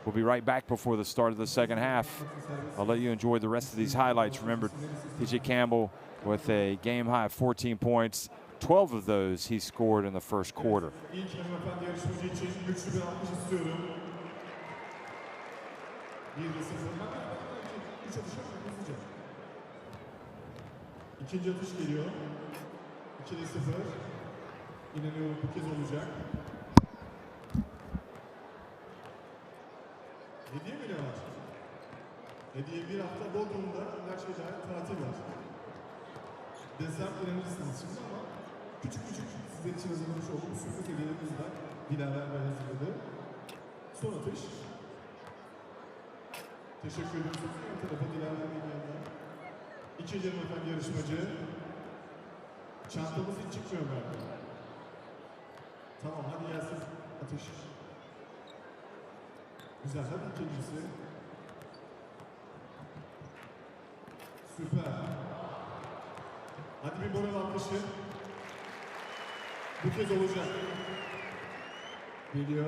We'll be right back before the start of the second half. I'll let you enjoy the rest of these highlights. Remember, TJ Campbell with a game-high 14 points. 12 of those he scored in the first quarter. İlk hanımefendi yarışmacı için güçlü bir alkış istiyorum. 1-0. Üç atış yapmak hızlıca. İkinci atış geliyor. 2-0. İnanıyorum bu kez olacak. Hediye mi ne var? Hediye bir hafta Bodrum'da her şey dahil tatil var. Desem inanırsınız şimdi ama küçük küçük sizler için hazırlamış olduğum sürpriz hediyelerimiz var. Dilaver ve hazırladı. Son atış. Teşekkür ederim. Ön tarafa Dilaver ve yandan. İkinci hanımefendi yarışmacı. Çantamız hiç çıkmıyor galiba. Tamam hadi gelsin atış. Güzel, hadi ikincisi. Süper. Hadi bir moral alkışı. Bu kez olacak. Geliyor.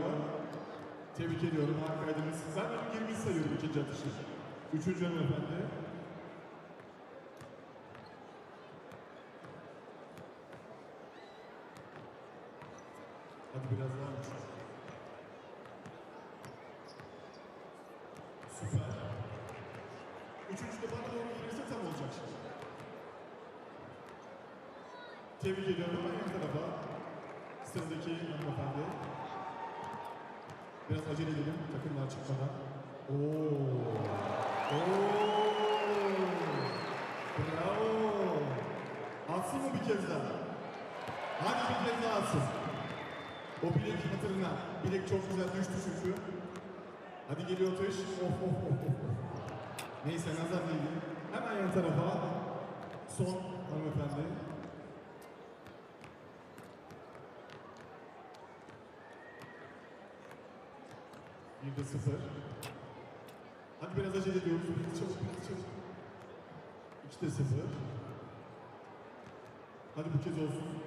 Tebrik ediyorum, harikaydınız. Ben de 20 sayıyorum ikinci atışı. Üçüncü hanımefendi. Hadi biraz daha uç. Süper. Üçüncü de bana doğru gelirse tam olacak şimdi. Tebrik ediyorum. Yan tarafa. Sıradaki hanımefendi. Biraz acele edelim takımlar çıkmadan. Bravo. Atsın mı bir kez daha? Hadi bir kez daha atsın. O bilek hatırına. Bilek çok güzel düştü çünkü. Hadi geliyor atış. Of of of of. Neyse nazar değdi. Hemen yan tarafa. Son hanımefendi. Bir de 0. Hadi biraz acele ediyoruz. Biraz çabuk, biraz çabuk. 2'de 0. Hadi bu kez olsun.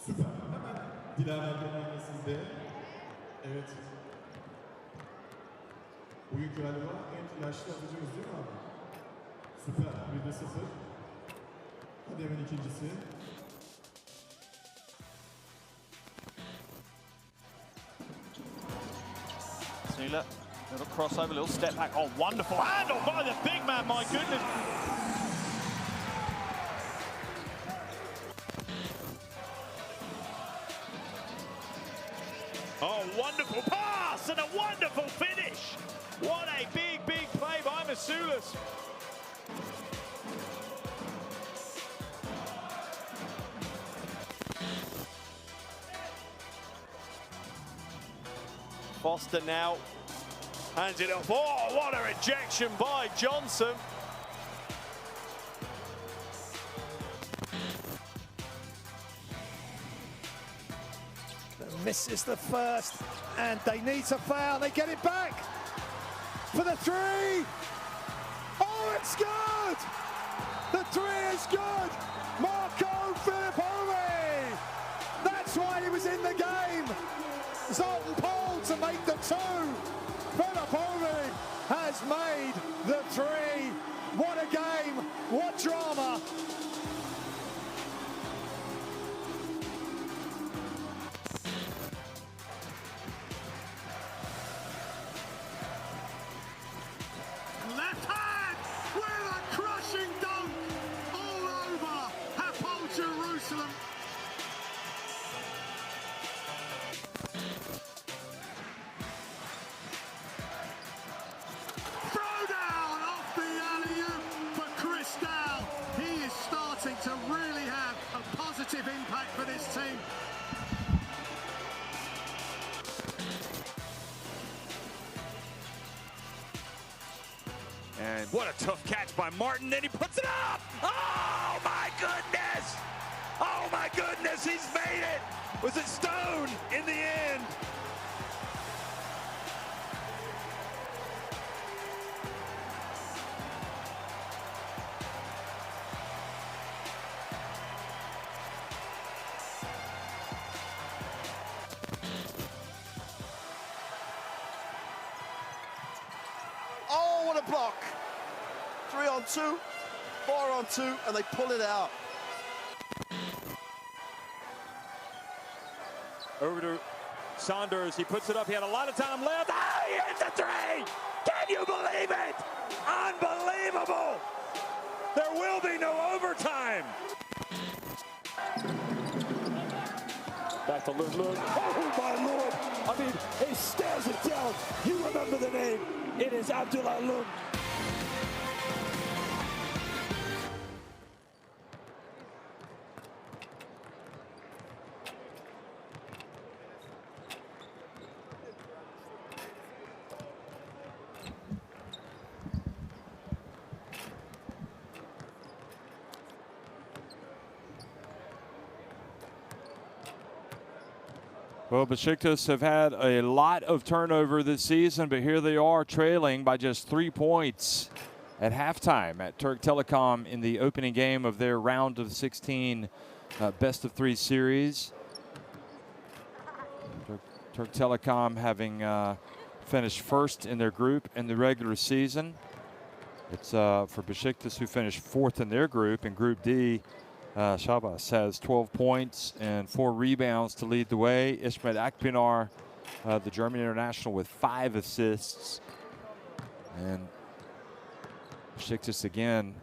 Süper. Hemen Dilaver Gönlü'nde sizde. Evet. Oyun galiba en yaşlı atıcımız değil mi abi? Süper. 1'de 0. Hadi hemen ikincisi. Sula, little crossover, little step back. Oh, wonderful handle by the big man, my goodness. Oh, wonderful pass and a wonderful finish. What a big, big play by Masulas. Foster now hands it off. Oh, what a rejection by Johnson. Misses the first, and they need to foul. They get it back for the 3. Oh, it's good! The 3 is good! Marco Filippovi! That's why he was in the game! Zoltan Paul to make the 2. Filippovi has made the 3. What a game! What drama! Left hand with a crushing dunk all over Hapoel Jerusalem. Throwdown off the alley-oop for Chris Dow. He is starting to really have a positive impact for this team. And what a tough catch by Martin, then he puts it up! Oh my goodness! Oh my goodness, he's made it! Was it Stone in the end? Oh, what a block. 3 on 2, 4 on 2, and they pull it out. Over to Saunders. He puts it up. He had a lot of time left. Ah, he hits the 3. Can you believe it? Unbelievable. There will be no overtime. Back to Lund. Oh, my Lord. I mean, he stares it down. You remember the name. It is Abdullah Lund. Well, Besiktas have had a lot of turnover this season, but here they are trailing by just 3 points at halftime at Türk Telekom in the opening game of their round of 16 best of 3 series. Türk Telekom having finished first in their group in the regular season. It's for Besiktas, who finished 4th in their group. In Group D, Shabas has 12 points and 4 rebounds to lead the way. Ismet Akpinar, the German international, with 5 assists. And Besiktas again,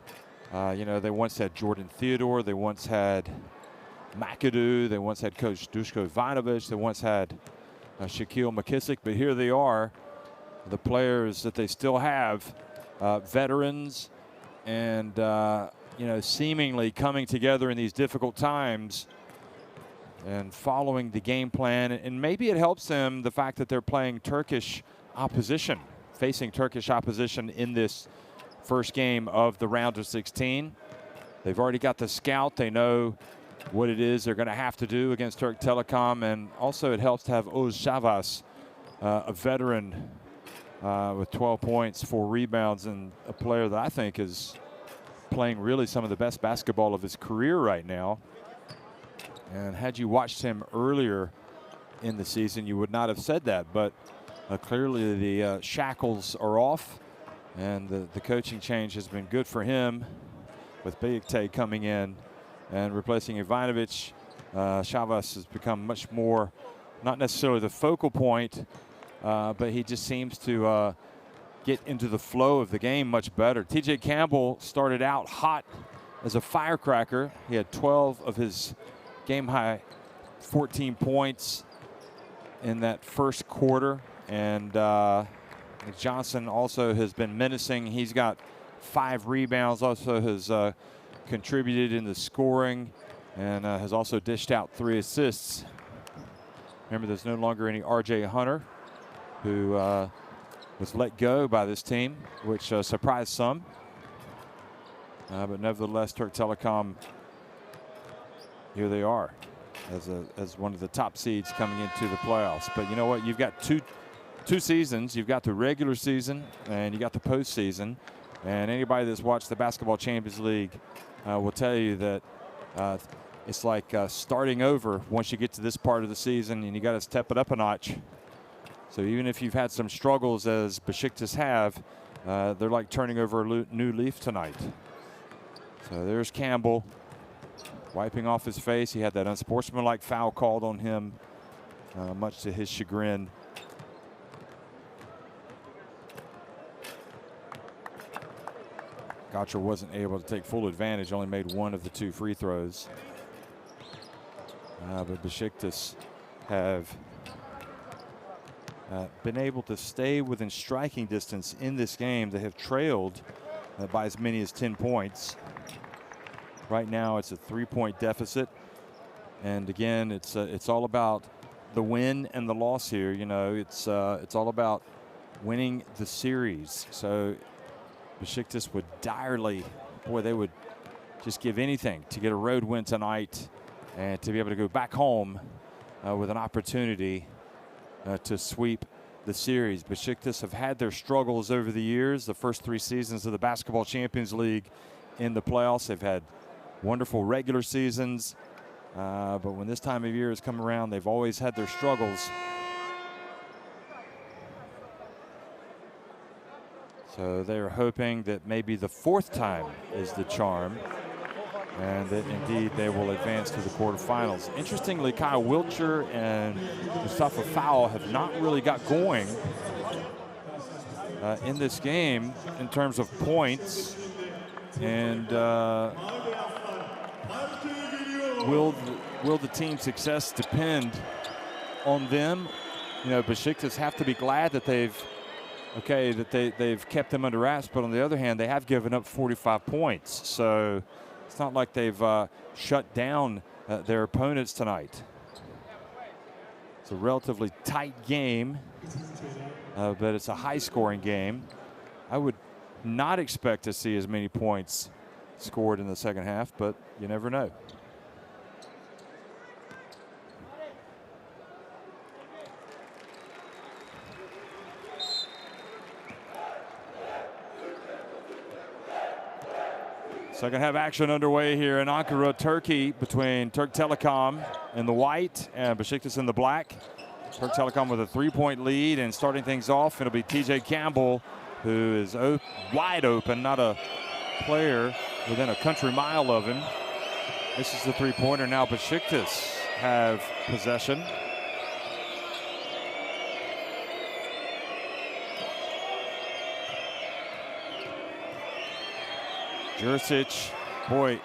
you know, they once had Jordan Theodore. They once had McAdoo. They once had Coach Duško Ivanović. They once had Shaquille McKissick. But here they are, the players that they still have, veterans, and you know, seemingly coming together in these difficult times. and following the game plan. And maybe it helps them, the fact that they're playing Turkish opposition, facing Turkish opposition in this first game of the round of 16. They've already got the scout. They know what it is they're going to have to do against Türk Telekom. And also it helps to have Oğuz Şavas, a veteran with 12 points, 4 rebounds, and a player that I think is playing really some of the best basketball of his career right now. And had you watched him earlier in the season, you would not have said that. But clearly the shackles are off, and the coaching change has been good for him, with Besiktas coming in and replacing Ivanovic. Şavas has become much more, not necessarily the focal point, but he just seems to get into the flow of the game much better. TJ Campbell started out hot as a firecracker. He had 12 of his game-high 14 points in that first quarter. And Johnson also has been menacing. He's got 5 rebounds, also has contributed in the scoring, and has also dished out 3 assists. Remember, there's no longer any R.J. Hunter, who was let go by this team, which surprised some. But nevertheless, Türk Telekom, here they are as one of the top seeds coming into the playoffs. But you know what? You've got two seasons. You've got the regular season and you got the postseason. And anybody that's watched the Basketball Champions League will tell you that it's like starting over once you get to this part of the season, and you got to step it up a notch. So even if you've had some struggles, as Besiktas have, they're like turning over a new leaf tonight. So there's Campbell wiping off his face. He had that unsportsmanlike foul called on him, much to his chagrin. Gotcher wasn't able to take full advantage, only made 1 of the 2 free throws. But Besiktas have been able to stay within striking distance in this game. They have trailed by as many as 10 points. Right now it's a 3-point deficit. And again, it's all about the win and the loss here. You know, it's all about winning the series. So Besiktas would direly, boy, they would just give anything to get a road win tonight and to be able to go back home with an opportunity to sweep the series. Besiktas have had their struggles over the years. The first 3 seasons of the Basketball Champions League in the playoffs, they've had wonderful regular seasons. But when this time of year has come around, they've always had their struggles. So they're hoping that maybe the 4th time is the charm, and that indeed they will advance to the quarterfinals. Interestingly, Kyle Wiltshire and Mustafa Fowl have not really got going in this game in terms of points. And will the team's success depend on them? You know, Besiktas have to be glad that they've kept them under wraps, but on the other hand, they have given up 45 points. So it's not like they've shut down their opponents tonight. It's a relatively tight game, but it's a high-scoring game. I would not expect to see as many points scored in the second half, but you never know. Second half action underway here in Ankara, Turkey, between Türk Telekom in the white and Besiktas in the black. Türk Telekom with a 3-point lead, and starting things off, it'll be TJ Campbell, who is wide open, not a player within a country mile of him. This is the 3-pointer. Now Besiktas have possession. Juricic, boy,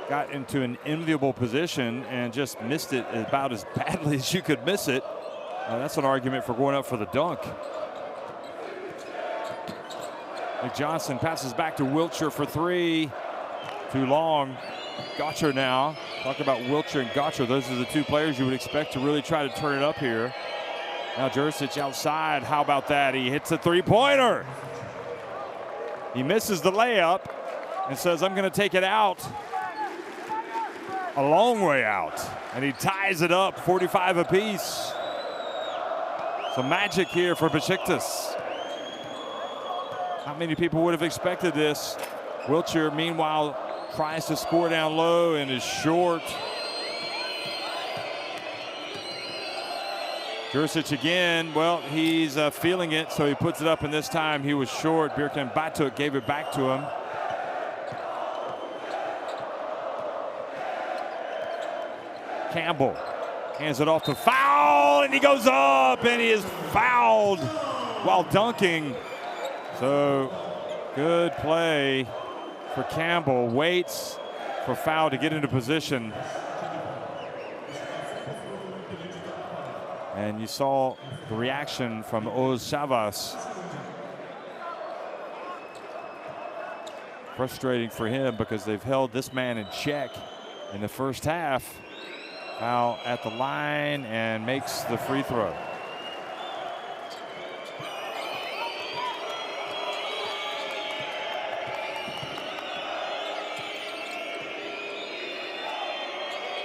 got into an enviable position and just missed it about as badly as you could miss it. That's an argument for going up for the dunk. Johnson passes back to Wiltshire for 3. Too long. Gotcher now Talk about Wilcher and Gotcher. Those are the two players you would expect to really try to turn it up here. Now Jurisic outside. How about that? He hits a three-pointer. He misses the layup and says, I'm going to take it out. A long way out. And he ties it up, 45 apiece. Some magic here for Besiktas. Not many people would have expected this. Wilcher, meanwhile, tries to score down low and is short. Jurisic again, well, he's feeling it, so he puts it up, and this time he was short. Birkan Batuk gave it back to him. Campbell hands it off to Foul, and he goes up, and he is fouled while dunking. So good play for Campbell. Waits for Foul to get into position. And you saw the reaction from Oz Chavas. Frustrating for him because they've held this man in check in the first half. Foul at the line and makes the free throw.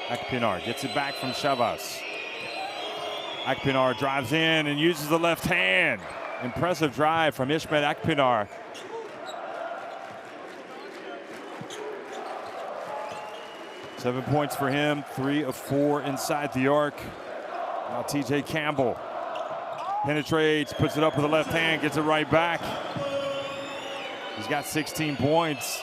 Akpinar gets it back from Chavas. Akpinar drives in and uses the left hand. Impressive drive from Ismet Akpinar. Seven points for him, 3 of 4 inside the arc. Now TJ Campbell penetrates, puts it up with the left hand, gets it right back. He's got 16 points.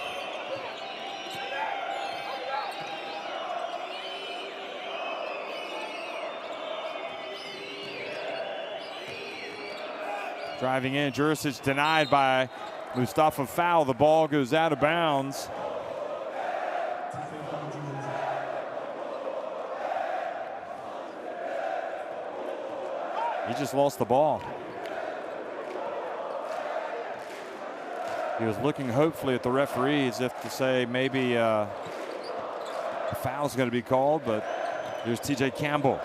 Driving in, Jurisic denied by Mustafa Foul. The ball goes out of bounds. He just lost the ball. He was looking hopefully at the referee as if to say maybe a foul's going to be called, but here's TJ Campbell.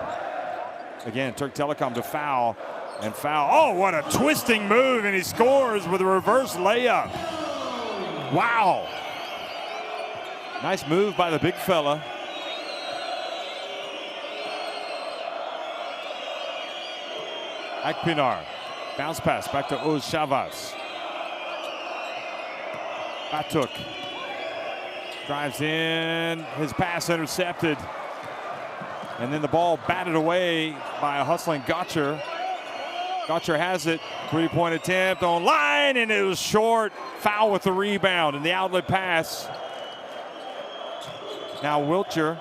Again, Türk Telekom to Foul. And Foul, oh, what a twisting move, and he scores with a reverse layup. Wow. Nice move by the big fella. Akpinar, bounce pass back to Oz Chavas. Batuk drives in, his pass intercepted. And then the ball batted away by a hustling Gotcher. Gotcher has it, three-point attempt on line, and it was short. Foul with the rebound and the outlet pass. Now Wilcher.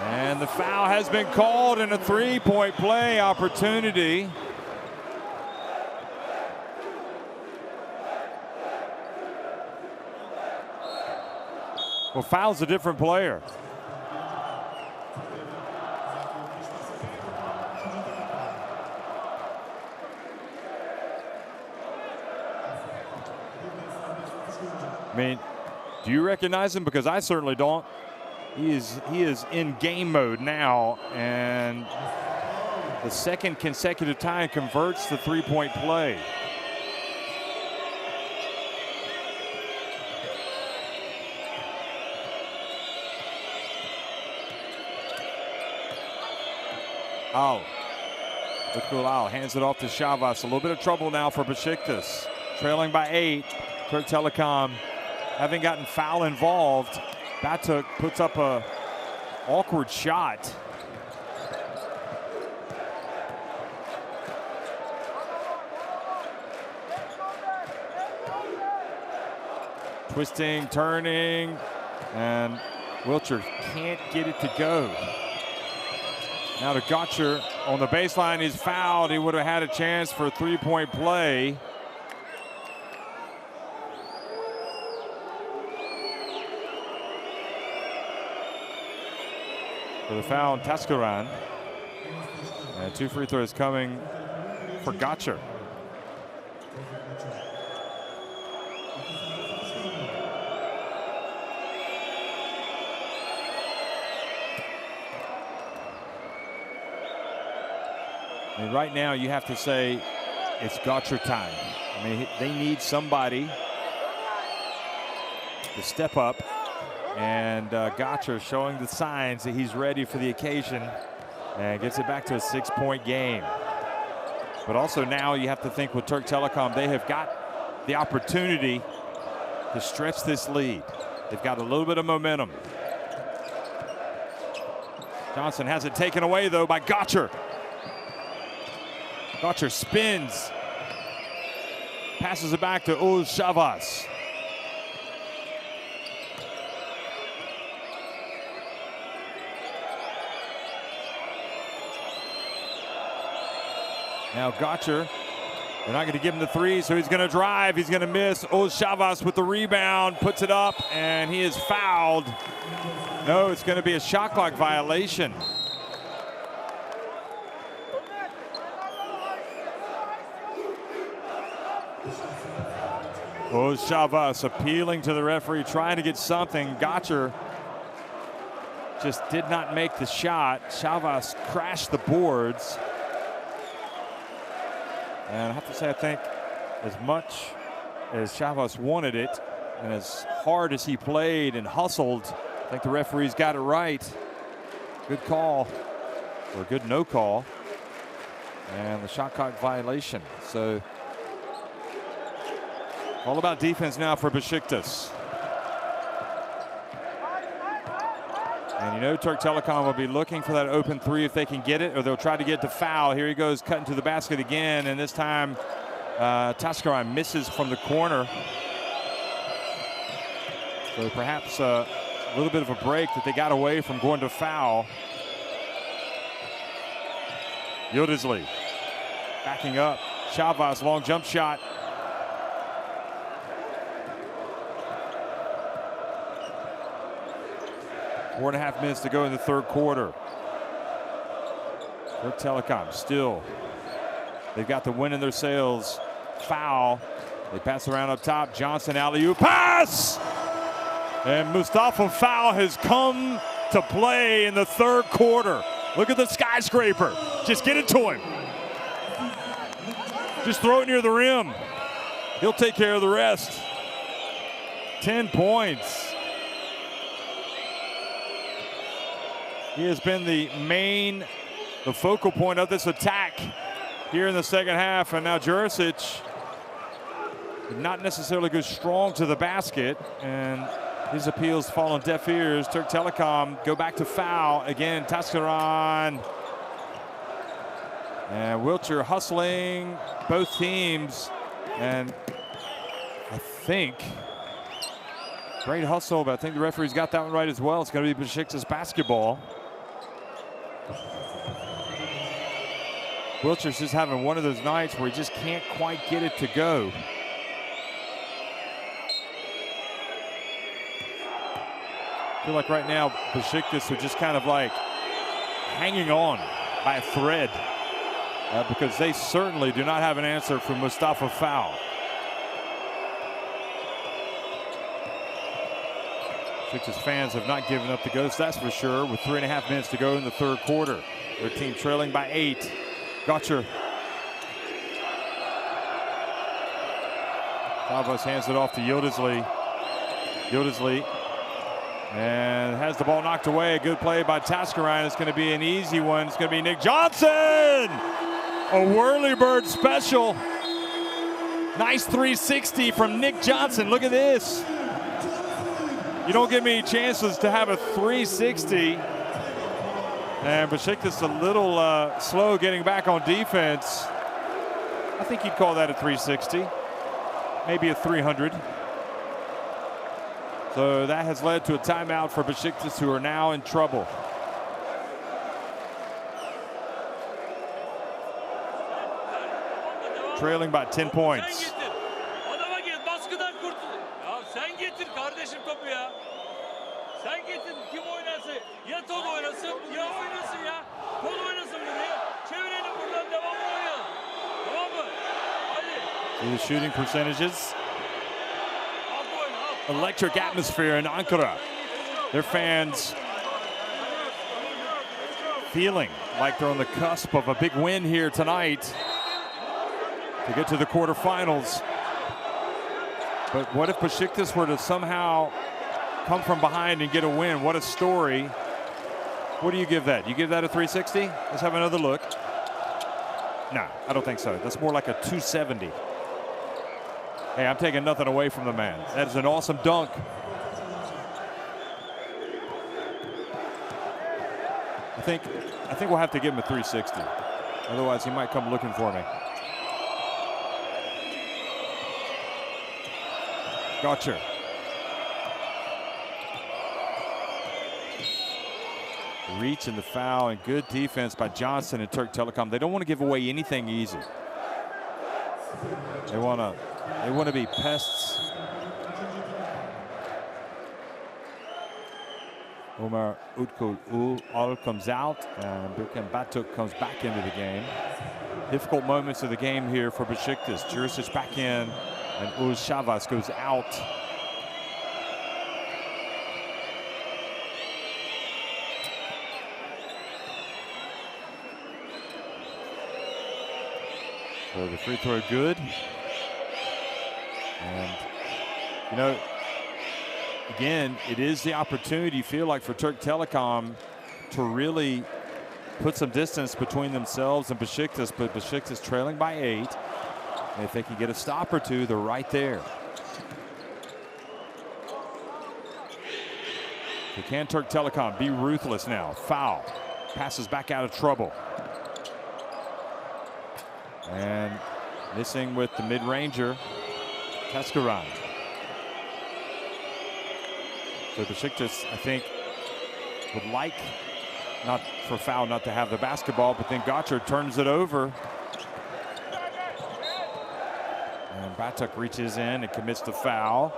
And the foul has been called in a three-point play opportunity. Well, Foul's a different player. I mean, do you recognize him? Because I certainly don't. He is in game mode now, and the second consecutive time converts the three-point play. Oh, Lukulal hands it off to Chavas. A little bit of trouble now for Besiktas. Trailing by 8. Türk Telekom having gotten foul involved. Batuk puts up a awkward shot. Twisting, turning, and Wilcher can't get it to go. Now to Gotcher on the baseline. He's fouled. He would have had a chance for a three-point play. for the foul on Taskaran. And 2 free throws coming for Gotcher. I mean, right now you have to say it's Gotcher time. I mean, they need somebody to step up, and Gotcher showing the signs that he's ready for the occasion and gets it back to a 6-point game. But also now you have to think with Türk Telekom, they have got the opportunity to stretch this lead. They've got a little bit of momentum. Johnson has it taken away though by Gotcher. Gotcher spins, passes it back to Oğuz Şavas. Now Gotcher, they're not going to give him the three, so he's going to drive. He's going to miss. Oğuz Şavas with the rebound, puts it up, and he is fouled. No, it's going to be a shot clock violation. Oğuz Şavas appealing to the referee, trying to get something. Gotcher just did not make the shot. Şavas crashed the boards. And I have to say, I think as much as Şavas wanted it and as hard as he played and hustled, I think the referee's got it right. Good call, or good no call. And the shot clock violation. So all about defense now for Besiktas. And you know Türk Telekom will be looking for that open three if they can get it, or they'll try to get the foul. Here he goes, cutting to the basket again, and this time Taskaran misses from the corner. So perhaps a little bit of a break that they got away from going to foul. Yıldızlı backing up. Şavas, long jump shot. Four and a half minutes to go in the third quarter. Türk Telekom still, they've got the wind in their sails. Foul. They pass around up top. Johnson alley-oop pass! And Mustafa Foul has come to play in the third quarter. Look at the skyscraper. Just get it to him. Just throw it near the rim. He'll take care of the rest. 10 points. He has been the focal point of this attack here in the second half. And now Jurisic did not necessarily go strong to the basket, and his appeals fall on deaf ears. Türk Telekom go back to foul. Again, Taskaran and Wiltshire hustling both teams. And I think, great hustle, but I think the referee's got that one right as well. It's going to be Besiktas basketball. Wiltshire's just having one of those nights where he just can't quite get it to go. I feel like right now Besiktas are just kind of like hanging on by a thread because they certainly do not have an answer for Mustafa Foul. Besiktas fans have not given up the ghost, that's for sure, with 3.5 minutes to go in the third quarter. Their team trailing by 8. Gotcher. Şavas hands it off to Yıldızlı. Yıldızlı. And has the ball knocked away. A good play by Taskaran. It's going to be an easy one. It's going to be Nick Johnson. A whirly-bird special. Nice 360 from Nick Johnson. Look at this. You don't give me chances to have a 360. And Besiktas a little slow getting back on defense. I think you'd call that a 360. Maybe a 300. So that has led to a timeout for Besiktas, who are now in trouble. Trailing by 10 points. Sen gittin kim oynasın? Ya top oynasın ya oynasın ya. Kol oynasın buraya. Çevirelim buradan devamlı oynayalım. Tamam mı? Hadi. See the shooting percentages. Electric atmosphere in Ankara. Their fans feeling like they're on the cusp of a big win here tonight to get to the quarterfinals. But what if Besiktas were to somehow come from behind and get a win? What a story. What do you give that? You give that a 360? Let's have another look. No, I don't think so. That's more like a 270. Hey, I'm taking nothing away from the man. That is an awesome dunk. I think we'll have to give him a 360. Otherwise, he might come looking for me. Gotcha. Reach and the foul, and good defense by Johnson and Türk Telekom. They don't want to give away anything easy. They want to be pests. Omar Utkul comes out, and Birkan Batuk comes back into the game. Difficult moments of the game here for Besiktas. Jurisic back in, and Uz Shavas goes out. So the free throw good. And, you know, again, it is the opportunity, you feel like, for Türk Telekom to really put some distance between themselves and Besiktas, but Besiktas trailing by 8. And if they can get a stop or two, they're right there. So can Türk Telekom be ruthless now? Foul. Passes back out of trouble. And missing with the mid-ranger, Taskaran. So Besiktas, I think, would like not for foul not to have the basketball, but then Gotcher turns it over. And Batuk reaches in and commits the foul.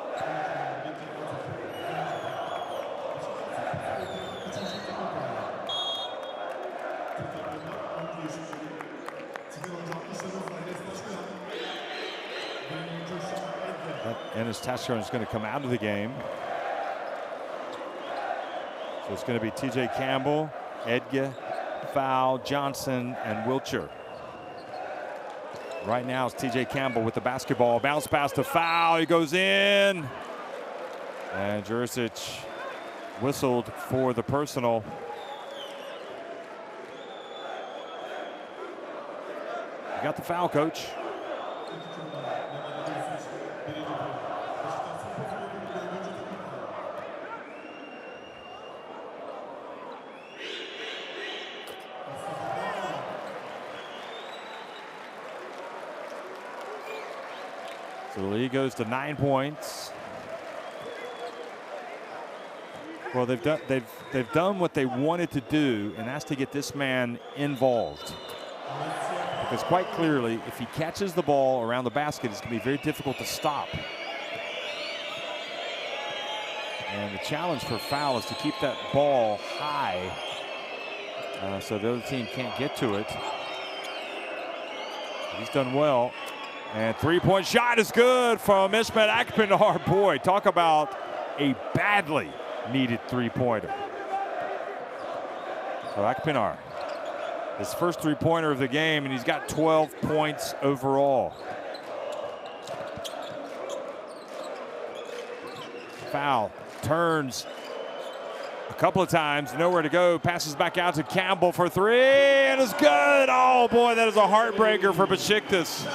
Enes Taşkıran is going to come out of the game. So it's going to be TJ Campbell, Edge, Foul, Johnson, and Wiltshire. Right now it's TJ Campbell with the basketball. Bounce pass to Foul. He goes in. And Jurisic whistled for the personal. You got the foul, coach. So the lead goes to 9 points. Well, they've done what they wanted to do, and that's to get this man involved. Because quite clearly, if he catches the ball around the basket, it's going to be very difficult to stop. And the challenge for Foul is to keep that ball high so the other team can't get to it. He's done well. And three-point shot is good from Ismet Akpinar. Boy, talk about a badly needed three-pointer. So Akpinar, his first three-pointer of the game, and he's got 12 points overall. Foul turns a couple of times, nowhere to go, passes back out to Campbell for three, and it's good. Oh boy, that is a heartbreaker for Besiktas.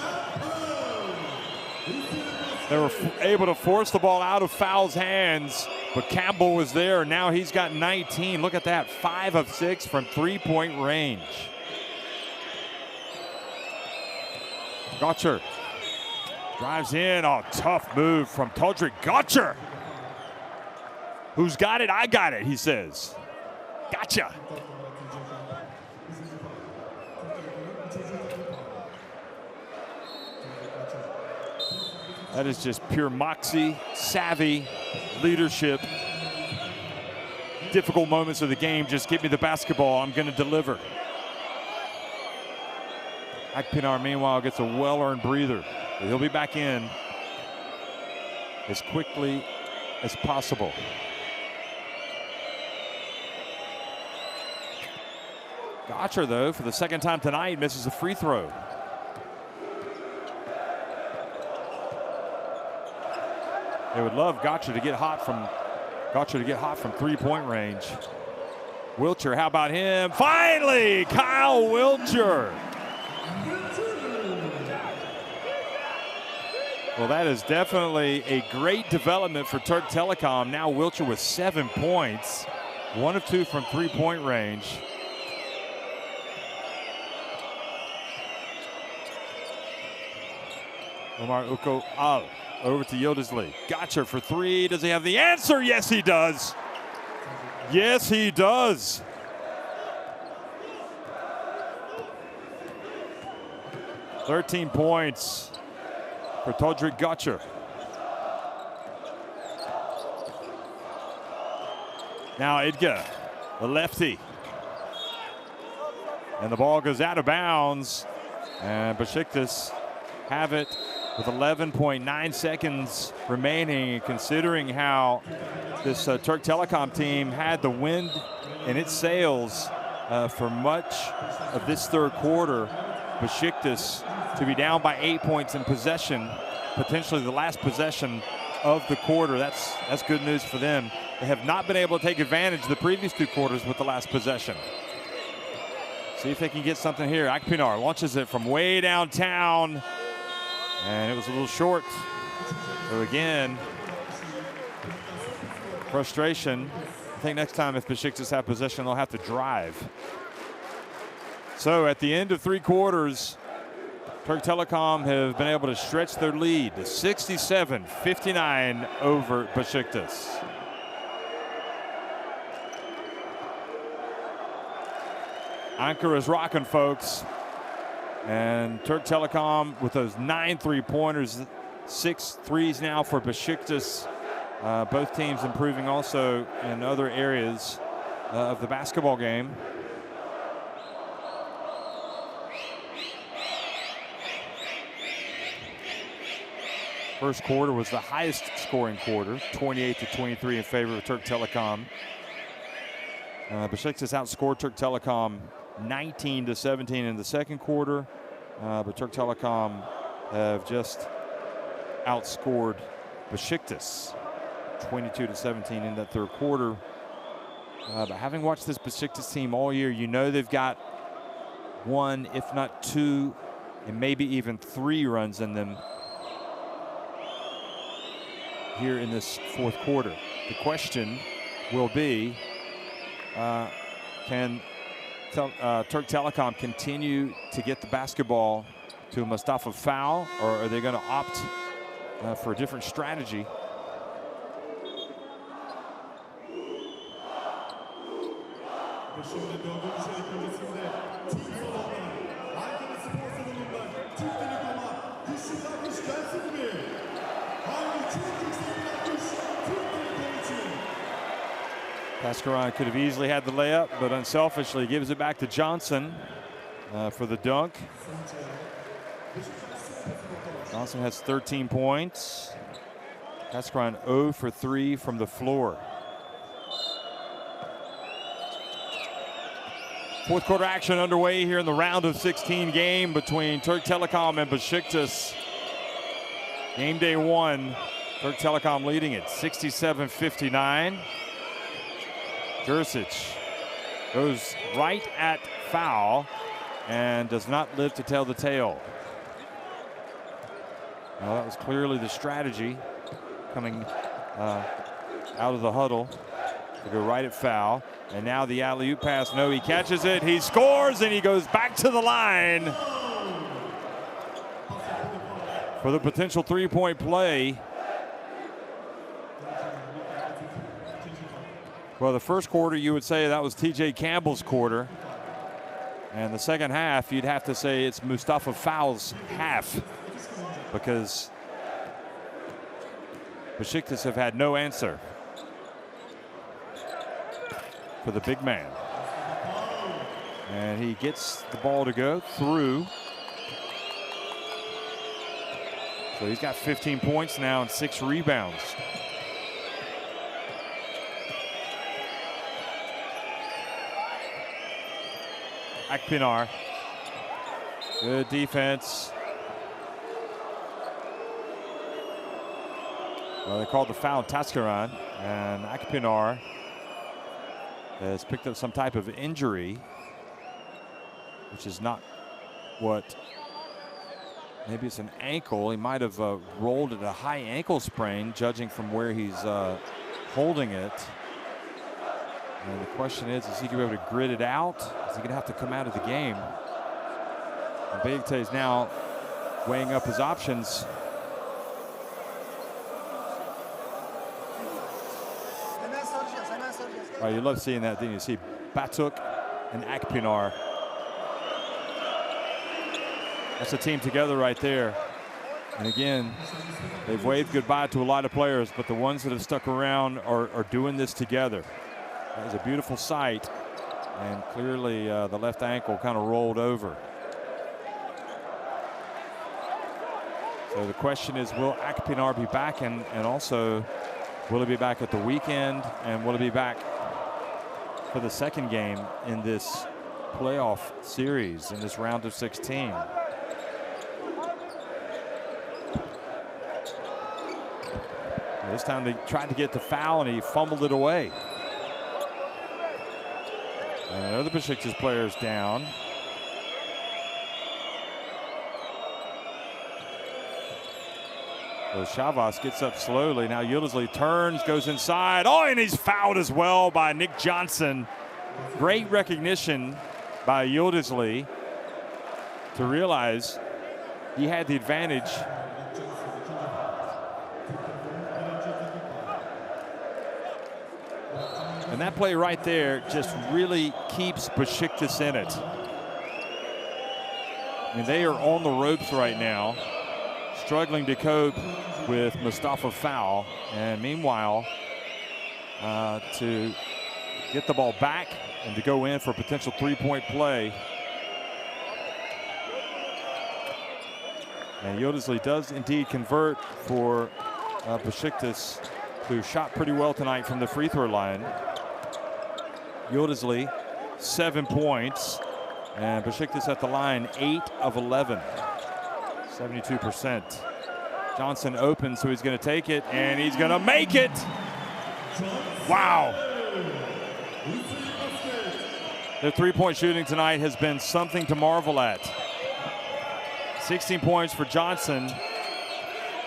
They were able to force the ball out of Foul's hands, but Campbell was there, and now he's got 19. Look at that, 5 of 6 from three-point range. Gotcher drives in. Oh, tough move from Todrick Gotcher. Who's got it? I got it, he says. Gotcha. That is just pure moxie, savvy, leadership. difficult moments of the game. Just give me the basketball. I'm going to deliver. Akpinar, meanwhile, gets a well-earned breather. But he'll be back in as quickly as possible. Gotcher, though, for the second time tonight, misses a free throw. They would love Gotcher to get hot from three-point range. Wilcher, how about him? Finally, Kyle Wilcher. Well, that is definitely a great development for Türk Telekom. Now Wilcher with 7 points, 1 of 2 from three-point range. Omar Uko Al over to Yıldızlı. Gotcher for three. Does he have the answer? Yes, he does. Yes, he does. "13 points for Todrick Gotcher. Now Edgar, the lefty. And the ball goes out of bounds. And Besiktas have it with 11.9 seconds remaining. Considering how this Türk Telekom team had the wind in its sails for much of this third quarter, Besiktas to be down by 8 points in possession, potentially the last possession of the quarter. That's good news for them. They have not been able to take advantage of the previous 2 quarters with the last possession. See if they can get something here. Akpinar launches it from way downtown, and it was a little short. So again, frustration. I think next time if Besiktas have possession, they'll have to drive. So at the end of 3 quarters, Türk Telekom have been able to stretch their lead to 67-59 over Besiktas. Ankara is rocking, folks. And Türk Telekom with those 9 3-pointers, 6 threes now for Besiktas. Both teams improving also in other areas of the basketball game. First quarter was the highest scoring quarter, 28-23 in favor of Türk Telekom. Besiktas outscored Türk Telekom 19-17 in the second quarter, but Türk Telekom have just outscored Besiktas 22-17 in that third quarter. But having watched this Besiktas team all year, you know they've got 1, if not 2, and maybe even 3 runs in them here in this fourth quarter. The question will be, can Türk Telekom continue to get the basketball to a Mustafa foul, or are they going to opt for a different strategy? Pascaron could have easily had the layup, but unselfishly gives it back to Johnson for the dunk. Johnson has 13 points. Pascaron 0 for 3 from the floor. Fourth quarter action underway here in the round of 16 game between Türk Telekom and Besiktas. Game day 1, Türk Telekom leading it 67-59. Jurisic goes right at foul and does not live to tell the tale. Well, that was clearly the strategy coming out of the huddle to go right at foul. And now the alley-oop pass. No, he catches it, he scores, and he goes back to the line for the potential three-point play. Well, the first quarter, you would say that was T.J. Campbell's quarter. And the second half, you'd have to say it's Mustafa Fowl's half, because Besiktas have had no answer. for the big man. And he gets the ball to go through. So he's got 15 points now and 6 rebounds. Akpinar. Good defense. Well, they called the foul Taskaran, and Akpinar has picked up some type of injury, which is not what, maybe it's an ankle. He might have rolled at a high ankle sprain, judging from where he's holding it. And the question is he going to be able to grit it out? Is he going to have to come out of the game? And Besiktas is now weighing up his options. Oh, you love seeing that, didn't you? See Batuk and Akpinar. That's a team together right there. And again, they've waved goodbye to a lot of players, but the ones that have stuck around are doing this together. That was a beautiful sight, and clearly the left ankle kind of rolled over. So the question is, will Akpinar be back, and also will he be back at the weekend, and will he be back for the second game in this playoff series, in this round of 16? This time they tried to get the foul and he fumbled it away. And another Besiktas player is down. So Shavas gets up slowly. Now Yıldızlı turns, goes inside. Oh, and he's fouled as well by Nick Johnson. Great recognition by Yıldızlı to realize he had the advantage. And that play right there just really keeps Besiktas in it. I mean, they are on the ropes right now, struggling to cope with Mustafa foul. And meanwhile, to get the ball back and to go in for a potential three-point play. And Yıldızlı does indeed convert for Besiktas, who shot pretty well tonight from the free throw line. Yıldızlı, 7 points, and Besiktas at the line, 8 of 11, 72%. Johnson opens, so he's going to take it, and he's going to make it. Wow. Their three-point shooting tonight has been something to marvel at. 16 points for Johnson,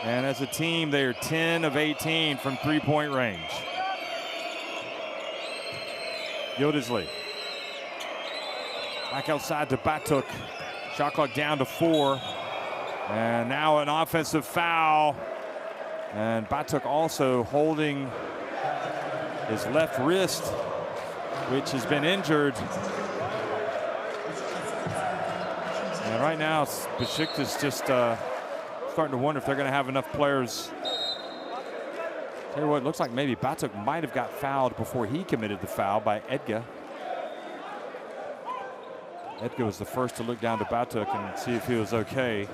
and as a team, they are 10 of 18 from three-point range. Yıldızlı. Back outside to Batuk. Shot clock down to 4. And now an offensive foul. And Batuk also holding his left wrist, which has been injured. And right now, Besiktas just starting to wonder if they're going to have enough players. Tell you what, it looks like maybe Batuk might have got fouled before he committed the foul by Edgar. Edgar was the first to look down to Batuk and see if he was okay.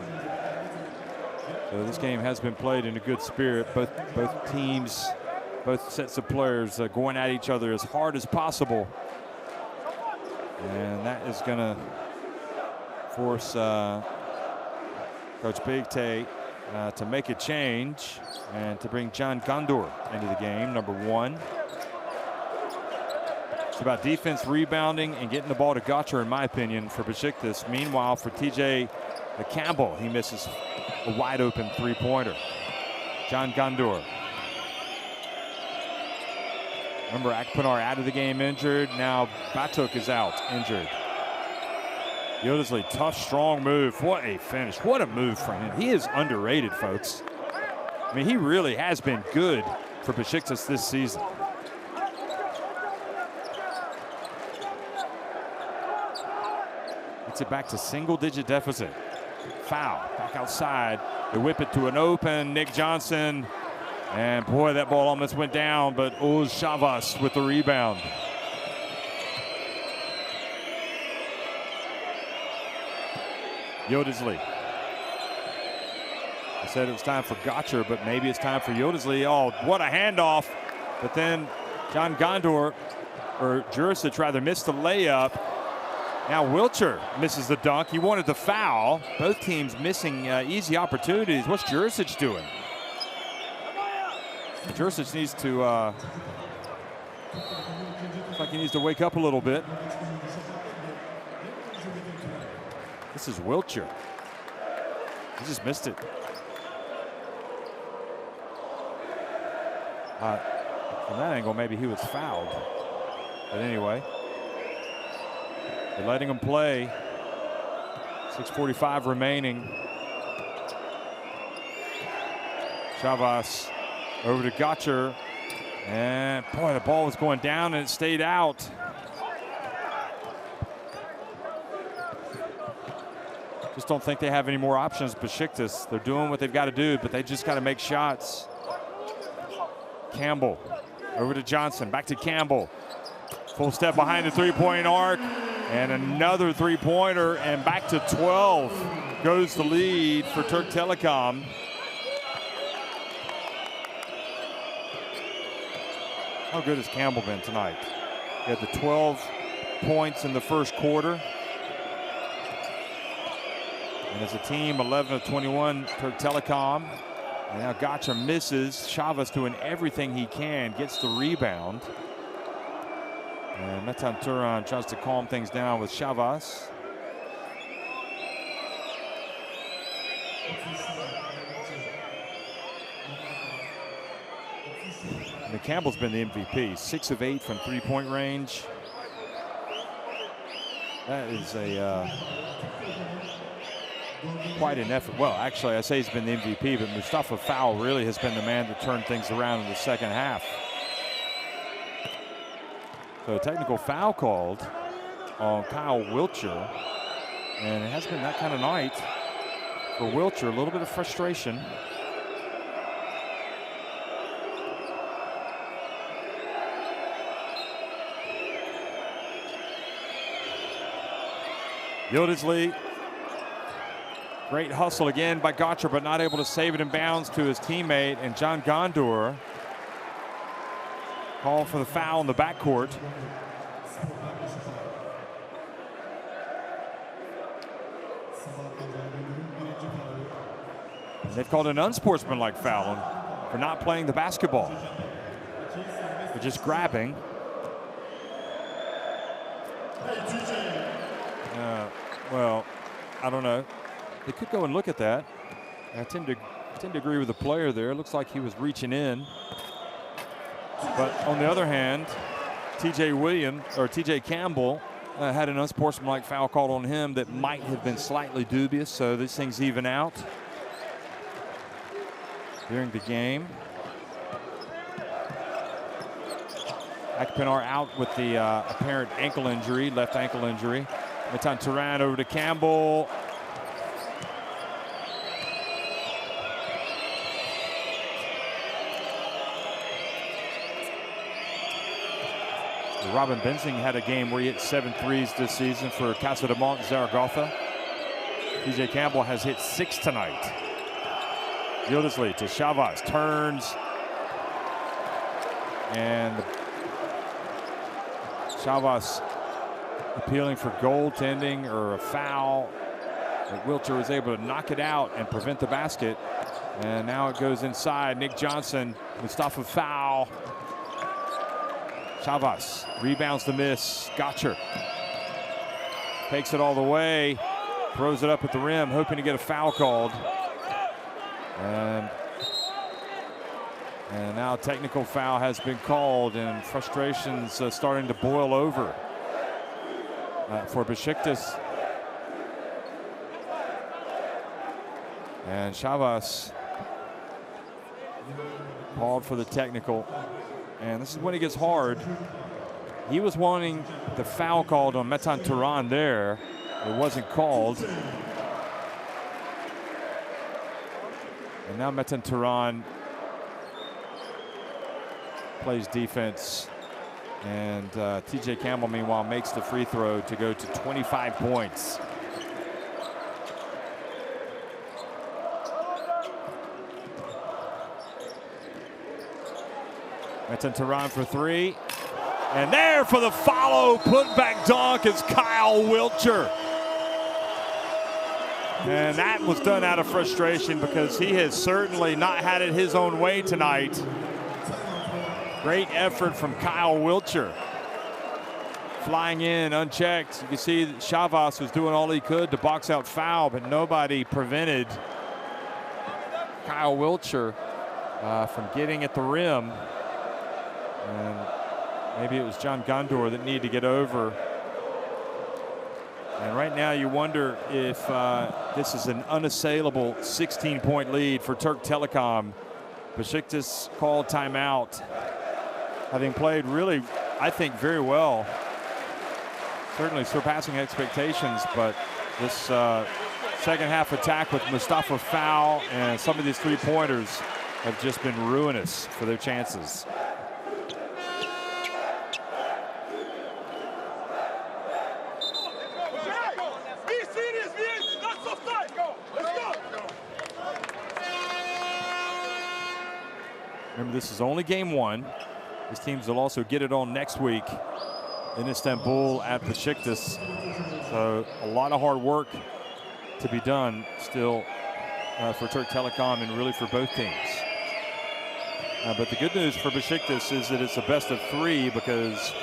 So this game has been played in a good spirit. Both teams, both sets of players going at each other as hard as possible. And that is going to force Coach Besiktas to make a change and to bring Can Gandur into the game, number 1. It's about defense, rebounding, and getting the ball to Gotcher, in my opinion, for Besiktas. Meanwhile, for TJ Campbell, he misses a wide-open three-pointer. Can Gandur. Remember, Akpinar out of the game injured. Now Batuk is out, injured. Yıldızlı, tough, strong move. What a finish. What a move from him. He is underrated, folks. I mean, he really has been good for Besiktas this season. Gets it back to single-digit deficit. Foul. Back outside. They whip it to an open Nick Johnson. And boy, that ball almost went down, but Oğuz Shavas with the rebound. Yildisley. I said it was time for Gotcher, but maybe it's time for Yildisley. Oh, what a handoff. But then John Gondor, or Jurisic rather, missed the layup. Now Wilcher misses the dunk. He wanted the foul. Both teams missing easy opportunities. What's Jurisic doing? Jurisic needs to, looks like he needs to wake up a little bit. This is Wilcher. He just missed it. From that angle, maybe he was fouled. But anyway, they're letting him play. 6:45 remaining. Chavas over to Gotcher. And boy, the ball was going down and it stayed out. Just don't think they have any more options. Besiktas, they're doing what they've got to do, but they just got to make shots. Campbell over to Johnson, back to Campbell. Full step behind the three-point arc, and another three-pointer, and back to 12 goes the lead for Türk Telekom. How good has Campbell been tonight? He had the 12 points in the first quarter. And as a team, 11 of 21, Türk Telekom. And now Gotcha misses. Chavas doing everything he can, gets the rebound. And Metan Turan tries to calm things down with Chavas. And Campbell's been the MVP, 6 of 8 from three-point range. That is a quite an effort. Well, actually, I say he's been the MVP, but Mustafa Fowl really has been the man to turn things around in the second half. So a technical foul called on Kyle Wilcher, and it has been that kind of night for Wilcher. A little bit of frustration. Yildisley, great hustle again by Gotcher, but not able to save it in bounds to his teammate. And John Gondor called for the foul in the backcourt. And they've called an unsportsmanlike foul for not playing the basketball, for just grabbing. Well, I don't know. They could go and look at that. I tend to agree with the player there. It looks like he was reaching in. But on the other hand, TJ Campbell had an unsportsmanlike foul called on him that might have been slightly dubious. So these things even out during the game. Akpinar out with the apparent ankle injury, left ankle injury. Metan Turan over to Campbell. Robin Benzing had a game where he hit 7 threes this season for Casa de Mont Zaragoza. TJ Campbell has hit 6 tonight. Yildisley to Chavas, turns. And Chavas appealing for goaltending or a foul. But Wilcher was able to knock it out and prevent the basket. And now it goes inside. Nick Johnson, Mustafa foul. Chavas rebounds the miss. Gotcher takes it all the way, throws it up at the rim, hoping to get a foul called. And now a technical foul has been called, and frustration's starting to boil over for Besiktas. And Chavas called for the technical. And this is when it gets hard. He was wanting the foul called on Metan Turan there. It wasn't called. And now Metan Turan plays defense. And TJ Campbell, meanwhile, makes the free throw to go to 25 points. That's in Tehran for three. And there for the follow, putback dunk is Kyle Wiltshire. And that was done out of frustration because he has certainly not had it his own way tonight. Great effort from Kyle Wiltshire. Flying in unchecked. You can see that Chavas was doing all he could to box out foul, but nobody prevented Kyle Wiltshire from getting at the rim. And maybe it was John Gondor that needed to get over. And right now you wonder if this is an unassailable 16-point lead for Türk Telekom. Besiktas called timeout, having played really, I think, very well. Certainly surpassing expectations, but this second half attack with Mustafa foul and some of these three-pointers have just been ruinous for their chances. Remember, this is only game one. These teams will also get it on next week in Istanbul at Besiktas. So a lot of hard work to be done still for Türk Telekom and really for both teams. But the good news for Besiktas is that it's a best of three, because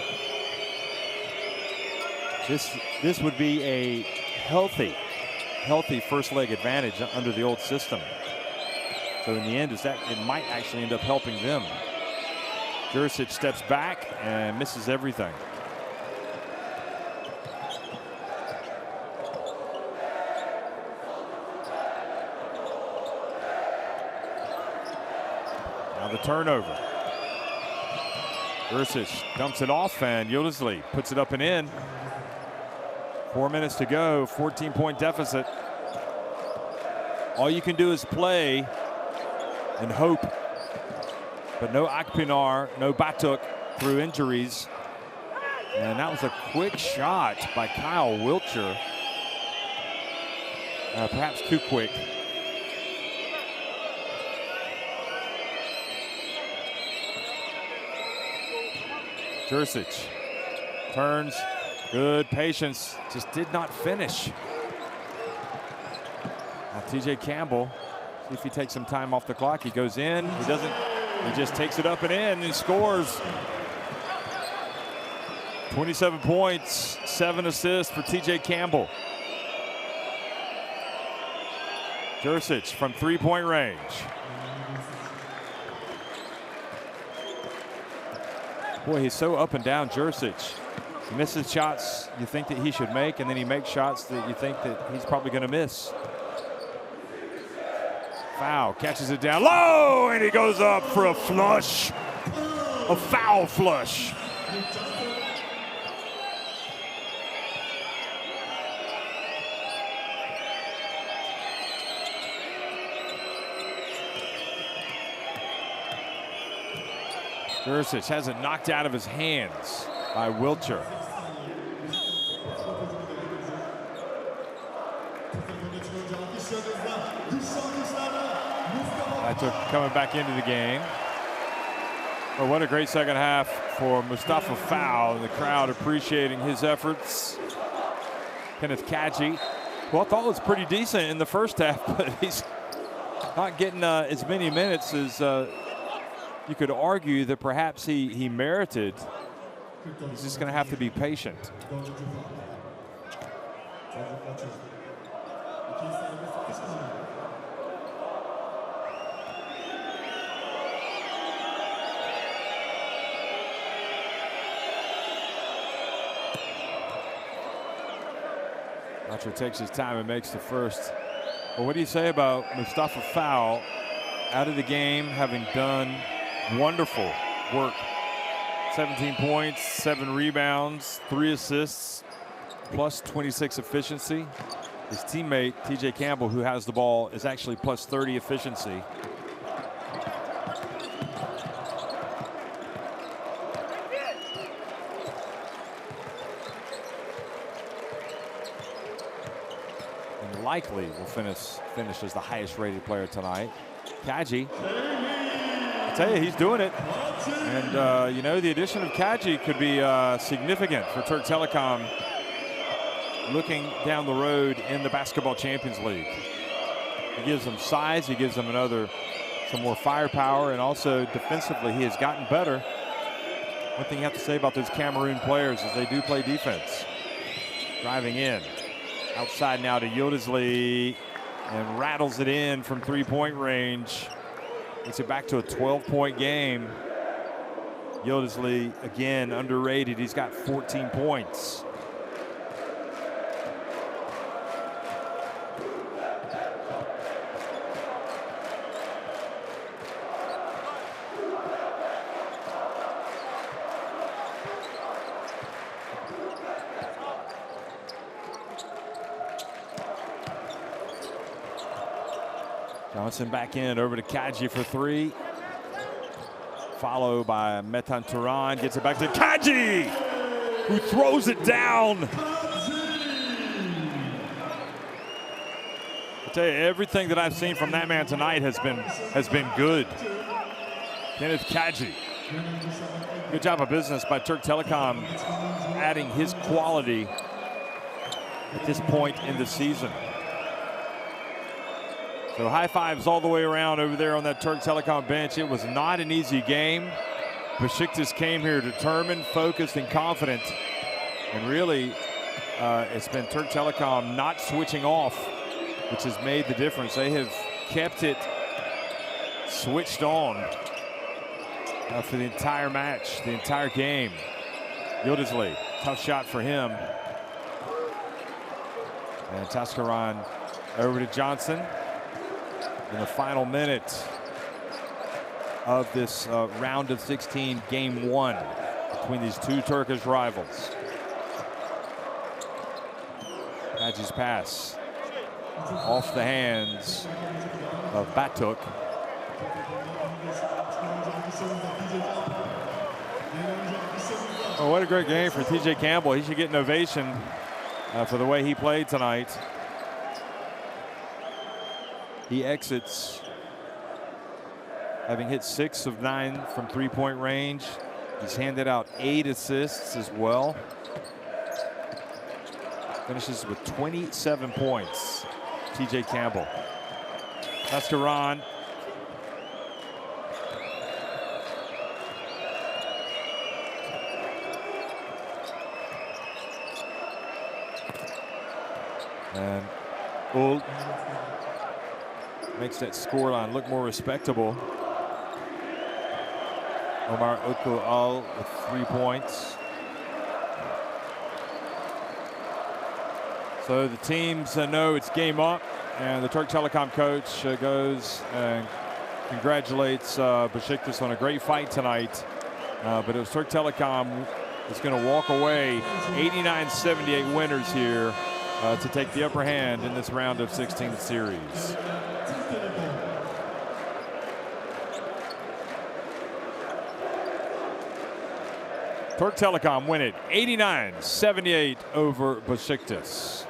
this would be a healthy first leg advantage under the old system. So in the end, it might actually end up helping them. Jurisic steps back and misses everything. Now the turnover. Jurisic dumps it off, and Yıldızlı puts it up and in. 4 minutes to go, 14-point deficit. All you can do is play and hope. But no Akpinar, no Batuk through injuries. And that was a quick shot by Kyle Wiltshire. Perhaps too quick. Jurisic turns, good patience, just did not finish. Now TJ Campbell, see if he takes some time off the clock. He goes in, he doesn't, he just takes it up and in, and he scores. 27 points, 7 assists for TJ Campbell. Jurisic from three-point range. Boy, he's so up and down, Jurisic. He misses shots you think that he should make, and then he makes shots that you think that he's probably going to miss. Foul, catches it down low, and he goes up for a flush. A foul flush. Jurisic has it knocked out of his hands by Wiltshire. Batuk coming back into the game. Oh, what a great second half for Mustafa Fowl, and the crowd appreciating his efforts. Kenneth Kaji, who I thought was pretty decent in the first half, but he's not getting as many minutes as you could argue that perhaps he merited. He's just going to have to be patient. Archer takes his time and makes the first. Well, what do you say about Mustafa Fowl out of the game, having done wonderful work? 17 points, 7 rebounds, 3 assists, plus 26 efficiency. His teammate, TJ Campbell, who has the ball, is actually plus 30 efficiency. And likely will finish as the highest rated player tonight. Kaji, I tell you, he's doing it. And, you know, the addition of Kaji could be significant for Türk Telekom looking down the road in the Basketball Champions League. He gives them size, he gives them some more firepower, and also defensively he has gotten better. One thing you have to say about those Cameroon players is they do play defense. Driving in. Outside now to Yıldızlı, and rattles it in from three-point range. Gets it back to a 12-point game. Yıldızlı, again, underrated. He's got 14 points. Johnson back in, over to Kaji for three. Followed by Metan Turan, gets it back to Kaji, who throws it down. I tell you, everything that I've seen from that man tonight has been good. Kenneth Kaji. Good job of business by Türk Telekom, adding his quality at this point in the season. So high fives all the way around over there on that Türk Telekom bench. It was not an easy game. Besiktas came here determined, focused, and confident. And really, it's been Türk Telekom not switching off, which has made the difference. They have kept it switched on for the entire match, the entire game. Yıldızlı, tough shot for him. And Taskaran over to Johnson. In the final minute of this round of 16, game one between these two Turkish rivals. Kaji's pass off the hands of Batuk. Oh, what a great game for TJ Campbell. He should get an ovation for the way he played tonight. He exits having hit 6 of 9 from three-point range. He's handed out 8 assists as well. Finishes with 27 points. TJ Campbell. Taskaran. And Ult makes that scoreline look more respectable. Omar Utku Al with 3 points. So the teams know it's game up, and the Türk Telekom coach goes and congratulates Besiktas on a great fight tonight. But it was Türk Telekom that's going to walk away 89-78 winners here to take the upper hand in this round of 16 series. Türk Telekom win it 89-78 over Besiktas.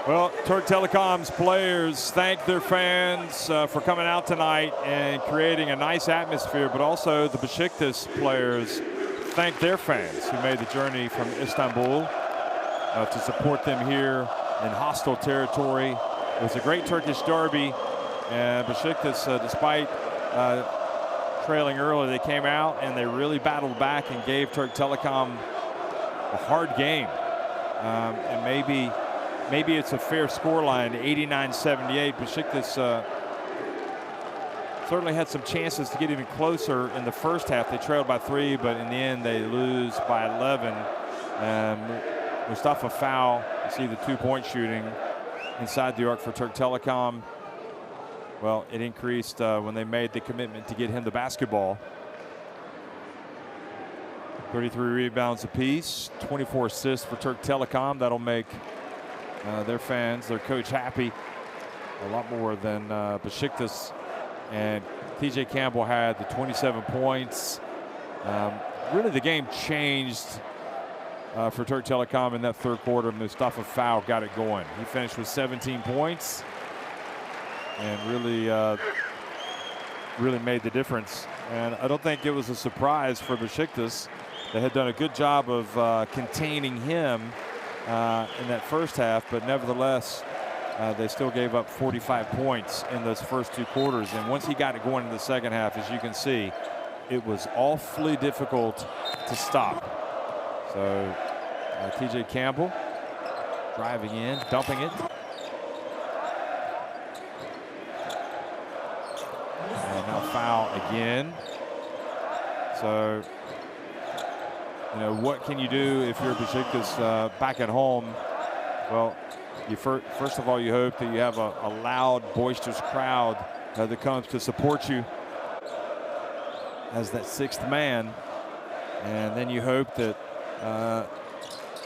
Well, Türk Telekom's players thank their fans for coming out tonight and creating a nice atmosphere, but also the Besiktas players thank their fans who made the journey from Istanbul to support them here in hostile territory. It was a great Turkish derby, and Besiktas, despite trailing early, they came out and they really battled back and gave Türk Telekom a hard game. And maybe it's a fair scoreline, 89-78. Besiktas certainly had some chances to get even closer in the first half. They trailed by 3, but in the end they lose by 11. Mustafa Foul, you see the 2-point shooting inside the arc for Türk Telekom. Well, it increased when they made the commitment to get him the basketball. 33 rebounds apiece, 24 assists for Türk Telekom. That'll make their fans, their coach happy a lot more than Besiktas. And TJ Campbell had the 27 points. Really the game changed for Türk Telekom in that third quarter. Mustafa Fowl got it going. He finished with 17 points and really made the difference. And I don't think it was a surprise for Besiktas. They had done a good job of containing him in that first half, but nevertheless, they still gave up 45 points in those first two quarters. And once he got it going in the second half, as you can see, it was awfully difficult to stop. So TJ Campbell driving in, dumping it. And now foul again. So, you know, what can you do if you're Besiktas back at home? Well, you first of all, you hope that you have a loud, boisterous crowd that comes to support you as that sixth man. And then you hope that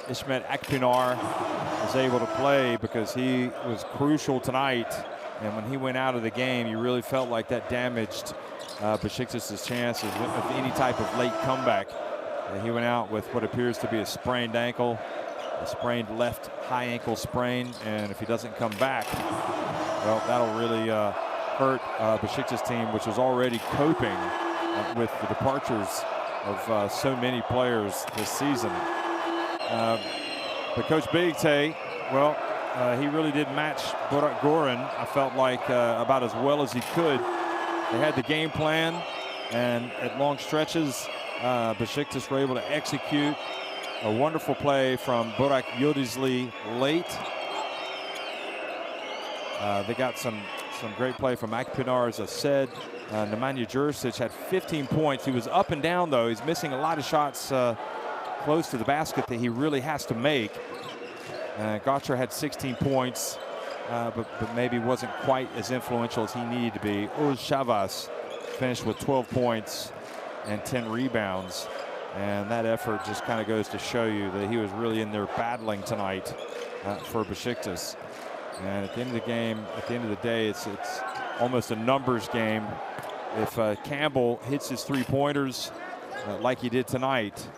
Ismet Akpinar is able to play, because he was crucial tonight. And when he went out of the game, you really felt like that damaged Besiktas' chances of any type of late comeback. He went out with what appears to be a sprained ankle, a sprained left high ankle sprain, and if he doesn't come back, well, that'll really hurt Besiktas' team, which was already coping with the departures of so many players this season. But Coach Beigte, well, he really did match Burak Goran, I felt like, about as well as he could. They had the game plan, and at long stretches, Besiktas were able to execute a wonderful play from Burak Yıldızlı late. They got some great play from Akpinar, as I said. Nemanja Jurisic had 15 points. He was up and down, though. He's missing a lot of shots close to the basket that he really has to make. Gotcher had 16 points, but maybe wasn't quite as influential as he needed to be. Oğuz Şavas finished with 12 points and 10 rebounds. And that effort just kind of goes to show you that he was really in there battling tonight for Besiktas. And at the end of the game, at the end of the day, it's almost a numbers game. If Campbell hits his three-pointers like he did tonight,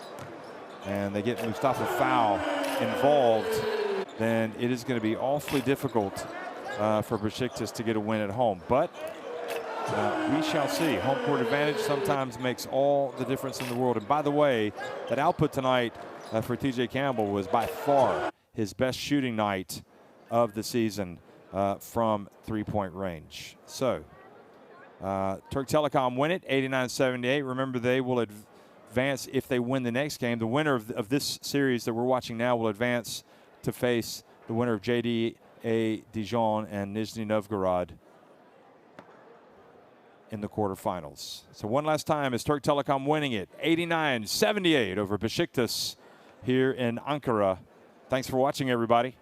and they get Mustafa Fowl involved, then it is going to be awfully difficult for Besiktas to get a win at home. But we shall see. Home court advantage sometimes makes all the difference in the world. And by the way, that output tonight for TJ Campbell was by far his best shooting night of the season from three-point range. So Türk Telekom win it 89-78. Remember, they will advance if they win the next game. The winner of this series that we're watching now will advance to face the winner of JDA Dijon and Nizhny Novgorod in the quarterfinals. So one last time is Türk Telekom winning it 89-78 over Besiktas here in Ankara. Thanks for watching, everybody.